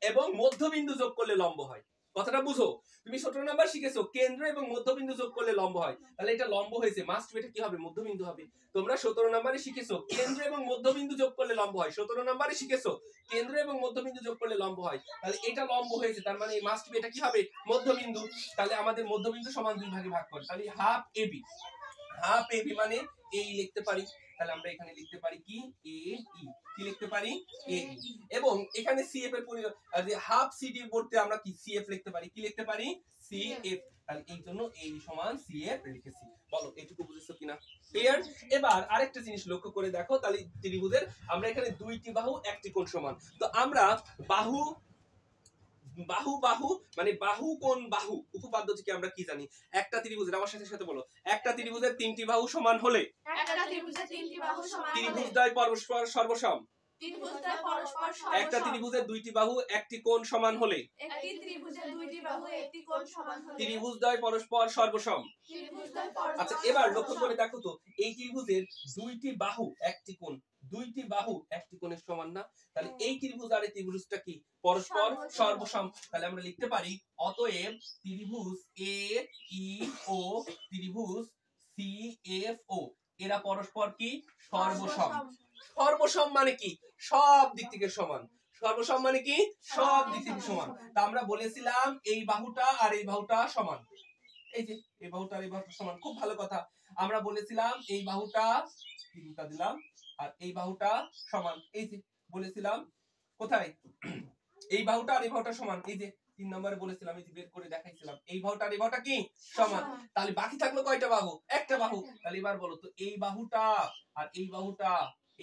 এবং মধ্যবিন্দু যোগ করলে লম্ব হয়। কথাটা বুঝো, তুমি 17 নাম্বার শিখেছো কেন্দ্র এবং মধ্যবিন্দু যোগ করলে লম্ব হয়, তাহলে এটা লম্ব হয়েছে, মাস্ট এটা কি হবে? মধ্যবিন্দু হবে। তোমরা 17 নম্বরে শিখেছো কেন্দ্র এবং মধ্যবিন্দু যোগ করলে লম্ব হয়, 17 নম্বরে শিখেছো কেন্দ্র এবং মধ্যবিন্দু যোগ করলে লম্ব হয়, তাহলে এটা লম্ব হয়েছে, তার মানে এই মাস্ট এটা কি হবে? মধ্যবিন্দু। তাহলে আমাদের মধ্যবিন্দু সমান দুই ভাগে ভাগ করে, তাহলে হাফ এবি, হাফ এবি মানে এই লিখতে পারি, তাহলে আমরা এখানে লিখতে পারি কি এ ই, কি লিখতে পারি এ ই। এবং এখানে সিএফ এর পরিবর্তে হাফ সিডি এর বলতে আমরা কি সিএফ লিখতে পারি, কি লিখতে পারি সিএফ। তাহলে এই জন্য এই সমান সিএফ লিখেছি। বলো এইটুকু বুঝেছো কিনা? ক্লিয়ার? এবার আরেকটা জিনিস লক্ষ্য করে দেখো, তাহলে ত্রিভুজের আমরা এখানে দুইটি বাহু একটি কোণ সমান, তো আমরা বাহু বাহু বাহু মানে বাহু কোণ বাহু উপপাদ্য থেকে আমরা কি জানি? একটা ত্রিভুজের, আমার সাথে সাথে বলো, একটা ত্রিভুজের তিনটি বাহু সমান হলে ত্রিভুজদ্বয় পরস্পর সর্বসম। একটা ত্রিভুজের দুইটি বাহু একটি কোণ সমান হলে ত্রিভুজদ্বয় পরস্পর সর্বসম। আচ্ছা এবার লক্ষ্য করে দেখো তো এই ত্রিভুজের দুইটি বাহু একটি কোণ, দুইটি বাহু একটি কোণের সমান না? তাহলে এই ত্রিভুজ আর এই ত্রিভুজটা কি? পরস্পর সর্বসম। তাহলে আমরা লিখতে পারি অতএব ত্রিভুজ এ ই ও ত্রিভুজ সি এফ ও এরা পরস্পর কি? সর্বসম। সর্বসম মানে কি? সব দিক থেকে সমান। সর্বসম মানে কি? সব দিক থেকে সমান। তা আমরা বলেছিলাম এই বাহুটা আর এই বাহুটা সমান, এই যে এই বাহুটা আর এই বাহুটা সমান, খুব ভালো কথা। আমরা বলেছিলাম এই বাহুটা তিনটা দিলাম আর এই বাহুটা সমান, এই যে বলেছিলাম কোথায় এই বাহুটা আর এই বাহুটা সমান, এই যে 3 নম্বরে বলেছিলাম, এই যে বের করে দেখাইছিলাম এই বাহুটা আর এই বাহুটা কি সমান। তাহলে বাকি থাকলো কয়টা বাহু? একটা বাহু। তাহলে এবার বলো তো এই বাহুটা আর এই বাহুটা,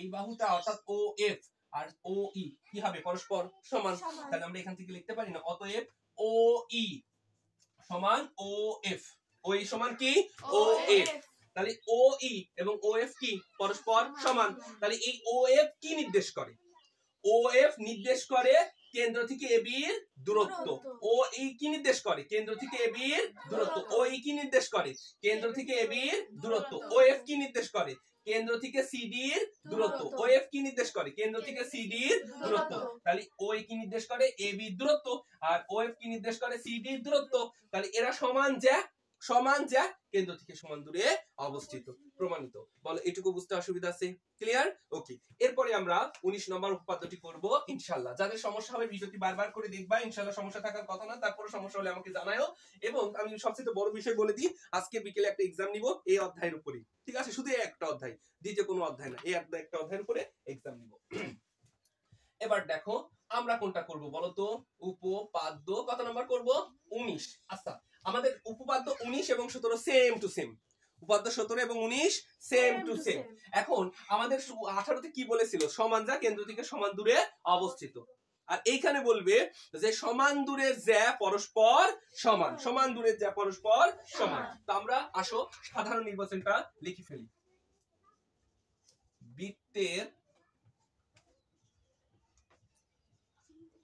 এই বাহুটা অর্থাৎ ও এফ আর ও ই কি হবে? পরস্পর সমান। তাহলে আমরা এখান থেকে লিখতে পারি না অতএব ও ই সমান ও এফ, ও ই সমান কি? ও এফ। তাহলে ও ই এবং ও এফ কি? পরস্পর সমান। তাহলে এই ও এফ কি নির্দেশ করে? ও এফ নির্দেশ করে কেন্দ্র থেকে এবি এর দূরত্ব। ও ই কি নির্দেশ করে? কেন্দ্র থেকে এবি এর দূরত্ব। ও ই কি নির্দেশ করে? কেন্দ্র থেকে এবি এর দূরত্ব। ও এফ কি নির্দেশ করে? কেন্দ্র থেকে সিডি এর দূরত্ব। ও এফ কি নির্দেশ করে? কেন্দ্র থেকে সিডি এর দূরত্ব। তাহলে ও ই কি নির্দেশ করে? এবি এর দূরত্ব, আর ও এফ কি নির্দেশ করে? সিডি এর দূরত্ব। তাহলে এরা সমান যা, সমান যা কেন্দ্র থেকে সমান দূরে অবস্থিত। প্রমাণিত। বলো এটুকু বুঝতে অসুবিধা আছে? ক্লিয়ার? ওকে। এরপরে আমরা 19 নম্বর উপপাদ্যটি করব ইনশাআল্লাহ। যাদের সমস্যা হবে ভিডিওটি বারবার করে দেখবা, ইনশাআল্লাহ সমস্যা থাকার কথা না, তারপরে সমস্যা হলে আমাকে জানায়ও। এবং আমি সবচেয়ে বড় বিষয় বলে দিই, আজকে বিকেলে একটা एग्जाम নিব এই অধ্যায়ের উপরে, ঠিক আছে? শুধু একটা অধ্যায়, দ্বিতীয় কোনো অধ্যায় না, এই একটা অধ্যায়ের উপরে एग्जाम নিব। এবার দেখো আমরা কোনটা করব বলো তো? উপপাদ্য কত নাম্বার করব? 19। আচ্ছা আমাদের উপপাদ্য 19 এবং 17 সেম টু সেম। উপাদ্য 17 এবং 19 সেম টু সেম। এখন আমাদের 18 তে কি বলেছিল? সমান যা কেন্দ্র থেকে সমান দূরে অবস্থিত। আর এইখানে বলবে যে সমান দূরের জ্যা পরস্পর সমান, সমান দূরের জ্যা পরস্পর সমান। তো আমরা আসো সাধারণ নির্বাচনটা লিখে ফেলি। বৃত্তের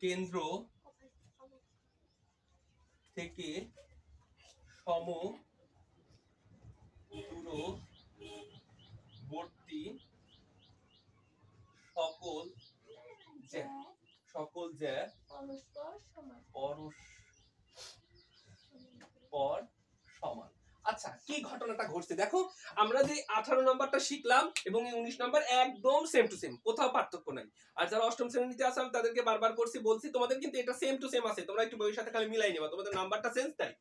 কেন্দ্র থেকে সমদূরবর্তী সকল জ্যা পরস্পর সমান। আচ্ছা কি ঘটনাটা ঘটছে দেখো, আমরা যে 18 নাম্বারটা শিখলাম এবং এই 19 নাম্বার একদম সেম টু সেম, কোথাও পার্থক্য নাই। আর যারা অষ্টম শ্রেণীতে আছে আমি তাদেরকে বারবার বলছি তোমাদের কিন্তু এটা সেম টু সেম আছে, তোমরা একটু বইয়ের সাথে খালি মিলাই নেবা, তোমাদের নাম্বারটা চেঞ্জ নাই।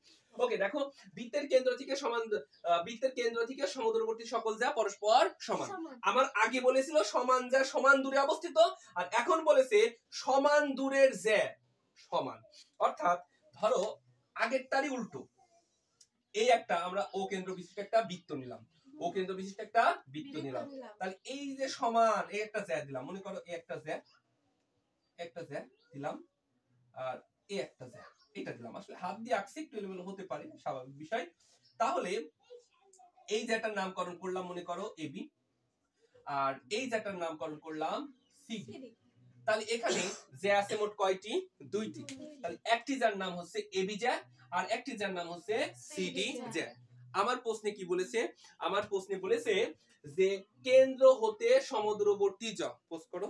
ওকে দেখো বৃত্তের কেন্দ্র থেকে সমদূরবর্তী সকল জ্যা পরস্পর সমান। আমার আগে বলেছিল সমান জ্যা সমান দূরে অবস্থিত, আর এখন বলেছে সমান দূরের জ্যা সমান। অর্থাৎ ধরো আগেরটারই উল্টো, এই একটা আমরা ও কেন্দ্র বিশিষ্ট একটা বৃত্ত নিলাম, ও কেন্দ্র বিশিষ্ট একটা বৃত্ত নিলাম। তাহলে এই যে সমান এই একটা জ্যা দিলাম, মনে করো এই একটা জ্যা দিলাম আর এই একটা জ্যা এটা দিলাম। আসলে হাত দিয়ে আঁকছি একটু এলোমেলো হতে পারে, স্বাভাবিক বিষয়। তাহলে এই যেটার নামকরণ করলাম মনে করো এবি, আর এই যেটার নামকরণ করলাম সিডি। তাহলে এখানে যে আছে মোট কয়টি? দুইটি। তাহলে একটি যার নাম হচ্ছে এবি জ্যা আর একটি যার নাম হচ্ছে সিডি জ্যা। আমার প্রশ্নে কি বলেছে? আমার প্রশ্নে বলেছে যে কেন্দ্র হতে সমদূরবর্তী জ। পোস্ট করো।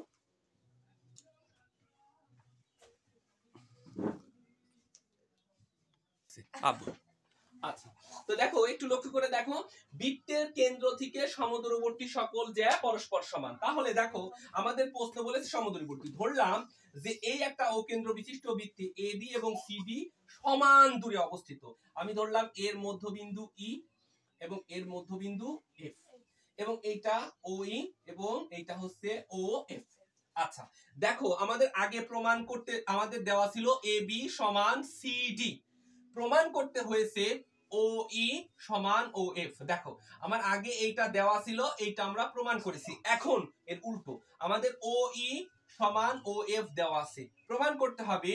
আচ্ছা, তো দেখো একটু লক্ষ্য করে দেখো, বৃত্তের কেন্দ্র থেকে সমদূরবর্তী সকল জ্যা পরস্পর সমান। তাহলে দেখো আমাদের প্রশ্ন বলেছে সমদূরবর্তী, ধরলাম যে এই একটা অকেন্দ্র বিশিষ্ট বৃত্তে এবি এবং সিডি সমান দূরে অবস্থিত। আমি ধরলাম এর মধ্যবিন্দু ই এবং এর মধ্যবিন্দু এফ, এবং এইটা ওই এবং এইটা হচ্ছে ও এফ। আচ্ছা দেখো আমাদের আগে প্রমাণ করতে আমাদের দেওয়া ছিল এবি সমান সিডি, প্রমাণ করতে হয়েছে ও ই সমান ও এফ। দেখো আমার আগে এইটা দেওয়া ছিল, এইটা আমরা প্রমাণ করেছি। এখন এর উল্টো আমাদের ও ই সমান ও এফ দেওয়া আছে, প্রমাণ করতে হবে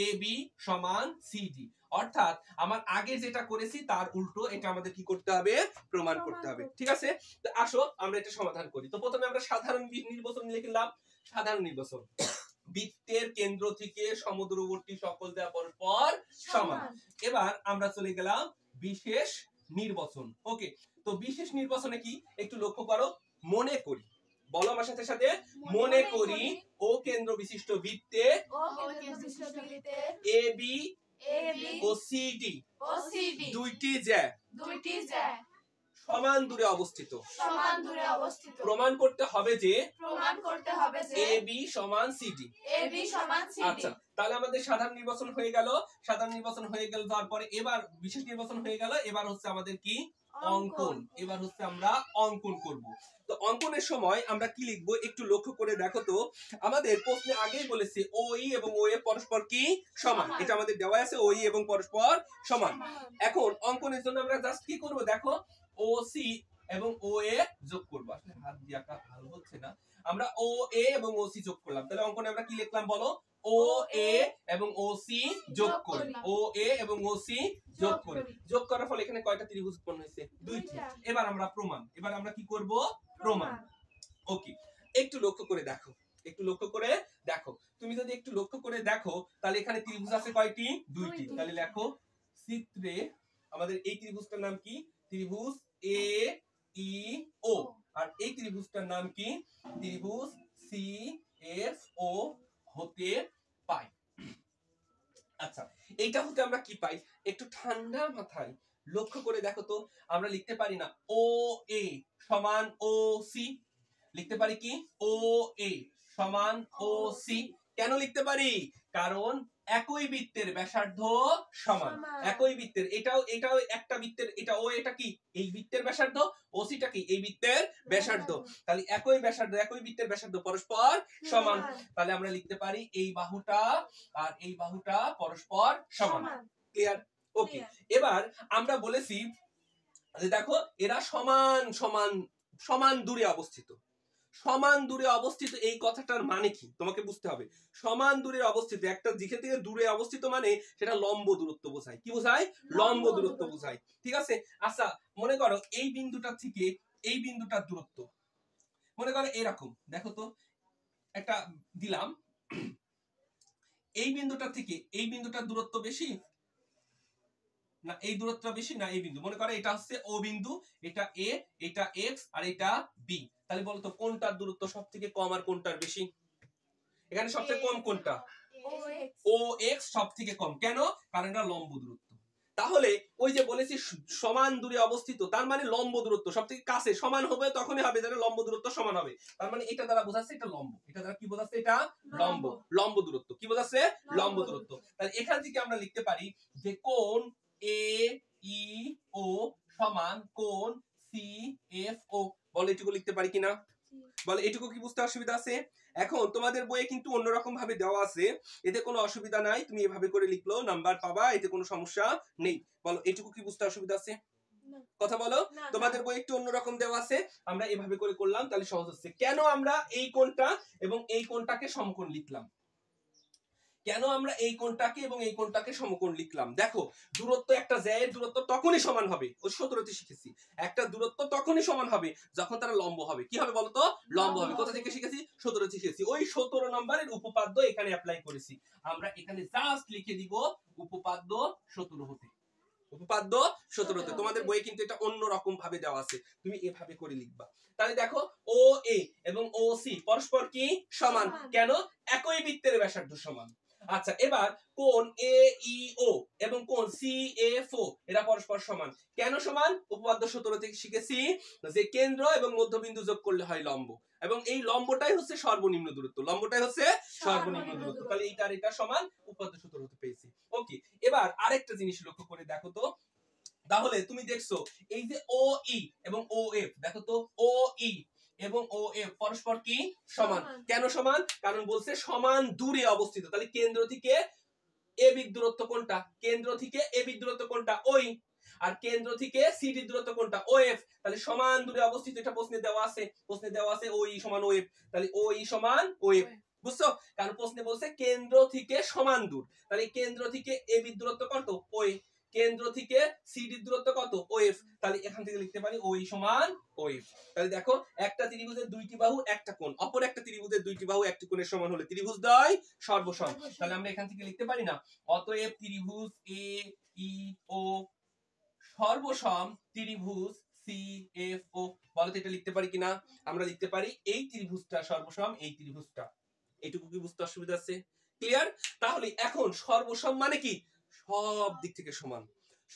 এ বি সমান সিডি। অর্থাৎ আমার আগে যেটা করেছি তার উল্টো এটা আমাদের কি করতে হবে? প্রমাণ করতে হবে। ঠিক আছে, তো আসো আমরা এটা সমাধান করি। তো প্রথমে আমরা সাধারণ নির্বাচন লিখলাম। সাধারণ নির্বাচন, বৃত্তের কেন্দ্র থেকে সমদূরবর্তী সকল জ্যা পরস্পর সমান। এবার আমরা চলে গেলাম বিশেষ নির্বাচন। ওকে, তো বিশেষ নির্বাচনে কি একটু লক্ষ্য করো, মনে করি, বলো আমার সাথে সাথে, মনে করি ও কেন্দ্র বিশিষ্ট বৃত্তে এ বি ও সিডি দুইটি জ্যা সমান দূরে অবস্থিত। প্রমাণ করতে হবে যে এ বি সমান সিডি। আচ্ছা, তাহলে আমাদের সাধারণ নির্বাচন হয়ে গেল। সাধারণ নির্বাচন হয়ে গেল, তারপরে এবার বিশেষ নির্বাচন হয়ে গেল। এবার হচ্ছে আমাদের কি? অঙ্কন। এবার হচ্ছে আমরা অঙ্কন করব। তো অঙ্কনের সময় আমরা কি লিখবো একটু লক্ষ্য করে দেখো তো। আমাদের প্রশ্নে আগেই বলেছে ও ই এবং ও এ পরস্পর কি সমান, এটা আমাদের দেওয়া আছে, ও ই এবং পরস্পর সমান। এখন অঙ্কনের জন্য আমরা জাস্ট কি করব দেখো, ও সি এবং ও এ যোগ করব। আসলে হাত দিয়ে আঁকা ভালো হচ্ছে না। আমরা ও এ এবং ও সি যোগ করলাম। তাহলে অঙ্কনে আমরা কি লিখলাম বলো? ও এ এবং ও সি যোগ করি। ও এ এবং ও সি যোগ করি। যোগ করার ফলে এখানে কয়টা ত্রিভুজ উৎপন্ন হয়েছে? দুইটি। এবার আমরা প্রমাণ, এবার আমরা কি করব? প্রমাণ। ওকে, একটু লক্ষ্য করে দেখো, একটু লক্ষ্য করে দেখো। তুমি যদি একটু লক্ষ্য করে দেখো তাহলে এখানে ত্রিভুজ আছে কয়টি? দুইটি। তাহলে লেখো চিত্রে আমাদের এই ত্রিভুজটার নাম কি? ত্রিভুজ এ ই ও। আর এই ত্রিভুজটার নাম কি? ত্রিভুজ সি এফ ও হতে পাই। আচ্ছা, এইটা হতে আমরা কি পাই? একটু ঠান্ডা মাথায় লক্ষ্য করে দেখো তো। আমরা লিখতে পারি না ও এ সমান ও সি? লিখতে পারি কি? ও এ সমান ও সি। কেন লিখতে পারি? কারণ একই বৃত্তের ব্যাসার্ধ সমান। একই বৃত্তের, এটাও একটা বৃত্তের, এটা ও, এটা কি? এই বৃত্তের ব্যাসার্ধ। ও সিটা কি? এই বৃত্তের ব্যাসার্ধ। তাহলে একই ব্যাসার্ধ, একই বৃত্তের ব্যাসার্ধ পরস্পর সমান। তাহলে আমরা লিখতে পারি এই বাহুটা আর এই বাহুটা পরস্পর সমান। ক্লিয়ার? ওকে, এবার আমরা বলেছি যে দেখো এরা সমান সমান সমান দূরে অবস্থিত। সমান দূরে অবস্থিত এই কথাটার মানে কি তোমাকে বুঝতে হবে। সমান দূরে অবস্থিত, একটা যেখান থেকে দূরে অবস্থিত মানে সেটা লম্ব দূরত্ব বোঝায়। কি বোঝায়? লম্ব দূরত্ব বোঝায়। ঠিক আছে, আচ্ছা মনে করো এই বিন্দুটা থেকে এই বিন্দুটার দূরত্ব মনে করো এরকম, দেখো তো একটা দিলাম, এই বিন্দুটা থেকে এই বিন্দুটার দূরত্ব বেশি না এই দূরত্বটা বেশি না এই বিন্দু? মনে করো এটা হচ্ছে ও বিন্দু, এটা এ, এটা এক্স আর এটা বি। তাহলে বলতো কোনটার দূরত্ব সবথেকে কম আর কোনটার বেশি? এখানে সবথেকে কম কোনটা? ও এক্স সবথেকে কম। কেন? কারণ এটা লম্ব দূরত্ব। তাহলে ওই যে বলেছি সমান দূরে অবস্থিত, তার মানে লম্ব দূরত্ব সবথেকে কাছে সমান হবে, তখনই হবে যারা লম্ব দূরত্ব সমান হবে। তার মানে এটা দ্বারা বোঝাচ্ছে এটা লম্ব, এটা দ্বারা কি বোঝাচ্ছে? এটা লম্ব। লম্ব দূরত্ব কি বোঝাচ্ছে? লম্ব দূরত্ব। তাহলে এখান থেকে আমরা লিখতে পারি যে কোণ এ ই ও সমান কোণ সি এফ ও। বল এটুকু লিখতে পারি কিনা? বল এটুকু কি বুঝতে অসুবিধা আছে? এখন তোমাদের বইয়ে কিন্তু অন্যরকম ভাবে দেওয়া আছে, এতে কোনো অসুবিধা নাই, তুমি এভাবে করে লিখলেও নাম্বার পাবা, এতে কোনো সমস্যা নেই। বলো এটুকু কি বুঝতে অসুবিধা আছে? কথা বলো। তোমাদের বই একটু অন্যরকম দেওয়া আছে, আমরা এভাবে করে করলাম, তাহলে সহজ হচ্ছে। কেন আমরা এই কোণটা এবং এই কোণটাকে সমকোণ লিখলাম? কেন আমরা এই কোণটাকে এবং এই কোণটাকে সমকোণ লিখলাম? দেখো, দূরত্ব একটা জ্যায়ের দূরত্ব তখনই সমান হবে, ওই 17তে শিখেছি, একটা দূরত্ব তখনই সমান হবে যখন তারা লম্ব হবে। কি হবে বলতো? লম্ব হবে। কোথা থেকে শিখেছি? 17তে শিখেছি। ওই 17 নম্বরের উপপাদ্য এখানে অ্যাপ্লাই করেছি। আমরা এখানে জাস্ট লিখে দিব উপপাদ্য 17 হতে, উপপাদ্য 17তে। তোমাদের বইয়ে কিন্তু এটা অন্য রকম ভাবে দেওয়া আছে, তুমি এভাবে করে লিখবা। তাহলে দেখো, ও এ এবং ও সি পরস্পর কি সমান? কেন? একই বৃত্তের ব্যাসার্ধ সমান। আচ্ছা, এবার কোণ এ ই ও এবং কোণ সি এফ ও এরা পরস্পর সমান। কেন সমান? উপপাদ্য 17 থেকে শিখেছি যে কেন্দ্র এবং মধ্যবিন্দু যোগ করলে হয় লম্ব, এবং এই লম্বটাই হচ্ছে সর্বনিম্ন দূরত্ব, লম্বটাই হচ্ছে সর্বনিম্ন দূরত্ব। তাহলে এইটার এটা সমান উপপাদ্য 17 পেয়েছি। ওকে, এবার আরেকটা জিনিস লক্ষ্য করে দেখো তো, তাহলে তুমি দেখছো এই যে ও ই এবং ও এফ, দেখো তো ও ই এবং ও এফ পরস্পর কি সমান। কেন সমান? কারণ বলছে সমান দূরে অবস্থিত। তাহলে কেন্দ্র থেকে এ বি দূরত্ব কোনটা? কেন্দ্র থেকে এ বি দূরত্ব কোনটা? ওই। আর কেন্দ্র থেকে সি ডি দূরত্ব কোনটা? ও এফ। তাহলে সমান দূরে অবস্থিত, এটা প্রশ্নে দেওয়া আছে, প্রশ্নে দেওয়া আছে ও ই সমান ও এফ। তাহলে ও ই সমান ও এফ, বুঝছো? কারণ প্রশ্নে বলছে কেন্দ্র থেকে সমান দূর, তাহলে কেন্দ্র থেকে এ বি দূরত্ব কত? ও এ। কেন্দ্র থেকে সিডি দূরত্ব কত? ও এফ। তাহলে এখান থেকে লিখতে পারি ও ই সমান ও এফ। তাহলে দেখো, একটা ত্রিভুজের দুইটি বাহু একটা কোণ, অপর একটা ত্রিভুজের দুইটি বাহু একটি কোণের সমান হলে ত্রিভুজ দ্বয় সর্বসম। তাহলে আমরা এখান থেকে লিখতে পারি না, অতএব ত্রিভুজ এ ই ও সর্বসম ত্রিভুজ সি এফ ও। বলো তো এটা লিখতে পারি কিনা? আমরা লিখতে পারি এই ত্রিভুজটা সর্বসম এই ত্রিভুজটা। এইটুকু কি বুঝতে অসুবিধা আছে? ক্লিয়ার? তাহলে এখন সর্বসম মানে কি? সব দিক থেকে সমান।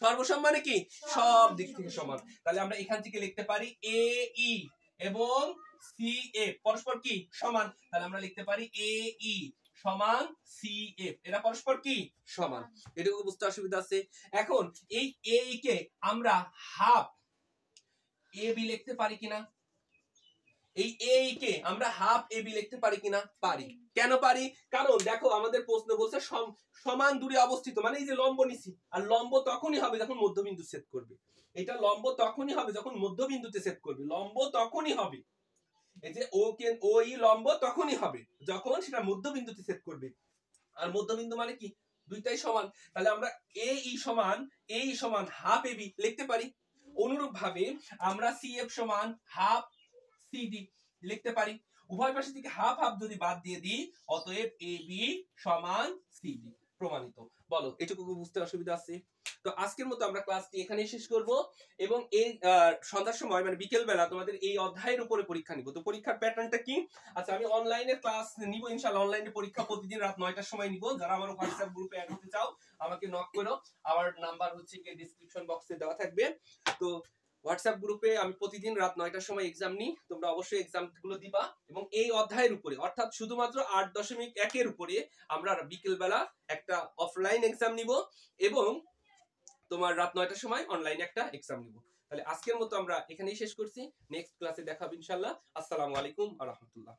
সর্বসম মানে কি? সব দিক থেকে সমান। তাহলে আমরা এখান থেকে লিখতে পারি এ ই এবং সি এফ পরস্পর কি সমান। তাহলে আমরা লিখতে পারি এ ই সমান সি এফ, এরা পরস্পর কি সমান। এটুকু বুঝতে অসুবিধা আছে? এখন এই এ ই কে আমরা হাফ এ বি লিখতে পারি কিনা? এই এ কে আমরা হাফ এ বি লিখতে পারি কিনা? পারি। কেন পারি? কারণ দেখো, আমাদের প্রশ্ন বলছে সমান দূরে অবস্থিত, মানে এই যে লম্ব নিছি, আর লম্ব তখনই হবে যখন মধ্যবিন্দু ছেদ করবে। এটা লম্ব তখনই হবে যখন মধ্যবিন্দুতে ছেদ করবে, লম্ব তখনই হবে। এই যে ও ই লম্ব তখনই হবে যখন সেটা মধ্যবিন্দুতে ছেদ করবে। আর মধ্যবিন্দু মানে কি? দুইটাই সমান। তাহলে আমরা এ ই সমান হাফ এ বি লিখতে পারি। অনুরূপ ভাবে আমরা সি এফ সমান হাফ সিডি লিখতে পারি। উভয় পাশে থেকে হাফ হাফ যদি বাদ দিয়ে দিই, অতএব এ বি সমান সিডি, প্রমাণিত। বলো, এটুকু বুঝতে অসুবিধা আছে? তো আজকের মতো আমরা ক্লাসটি এখানেই শেষ করব, এবং এই সন্ধ্যার সময় মানে বিকেল বেলা তোমাদের এই অধ্যায়ের উপরে পরীক্ষা নিব। তো পরীক্ষার প্যাটার্নটা কি? আচ্ছা, আমি অনলাইনে ক্লাস নিব ইনশাআল্লাহ। অনলাইনে পরীক্ষা প্রতিদিন রাত 9টার সময় নিব। যারা আমার হোয়াটসঅ্যাপ গ্রুপে অ্যাড হতে চাও আমাকে নক করো, আমার নাম্বার হচ্ছে কি ডেসক্রিপশন বক্সে দেওয়া থাকবে। তো হোয়াটসঅ্যাপ গ্রুপে আমি প্রতিদিন রাত 9টার সময় এক্সাম নিই, তোমরা অবশ্যই এক্সাম গুলো দিবা। এবং এই অধ্যায়ের উপরে অর্থাৎ শুধুমাত্র 8.1 এর উপরে আমরা বিকেল বেলা একটা অফলাইন এক্সাম নিব, এবং তোমার রাত 9টার সময় অনলাইনে একটা এক্সাম নিব। তাহলে আজকের মতো আমরা এখানেই শেষ করছি। নেক্সট ক্লাসে দেখা হবে ইনশাআল্লাহ। আসসালামু আলাইকুম ওয়া রাহমাতুল্লাহ।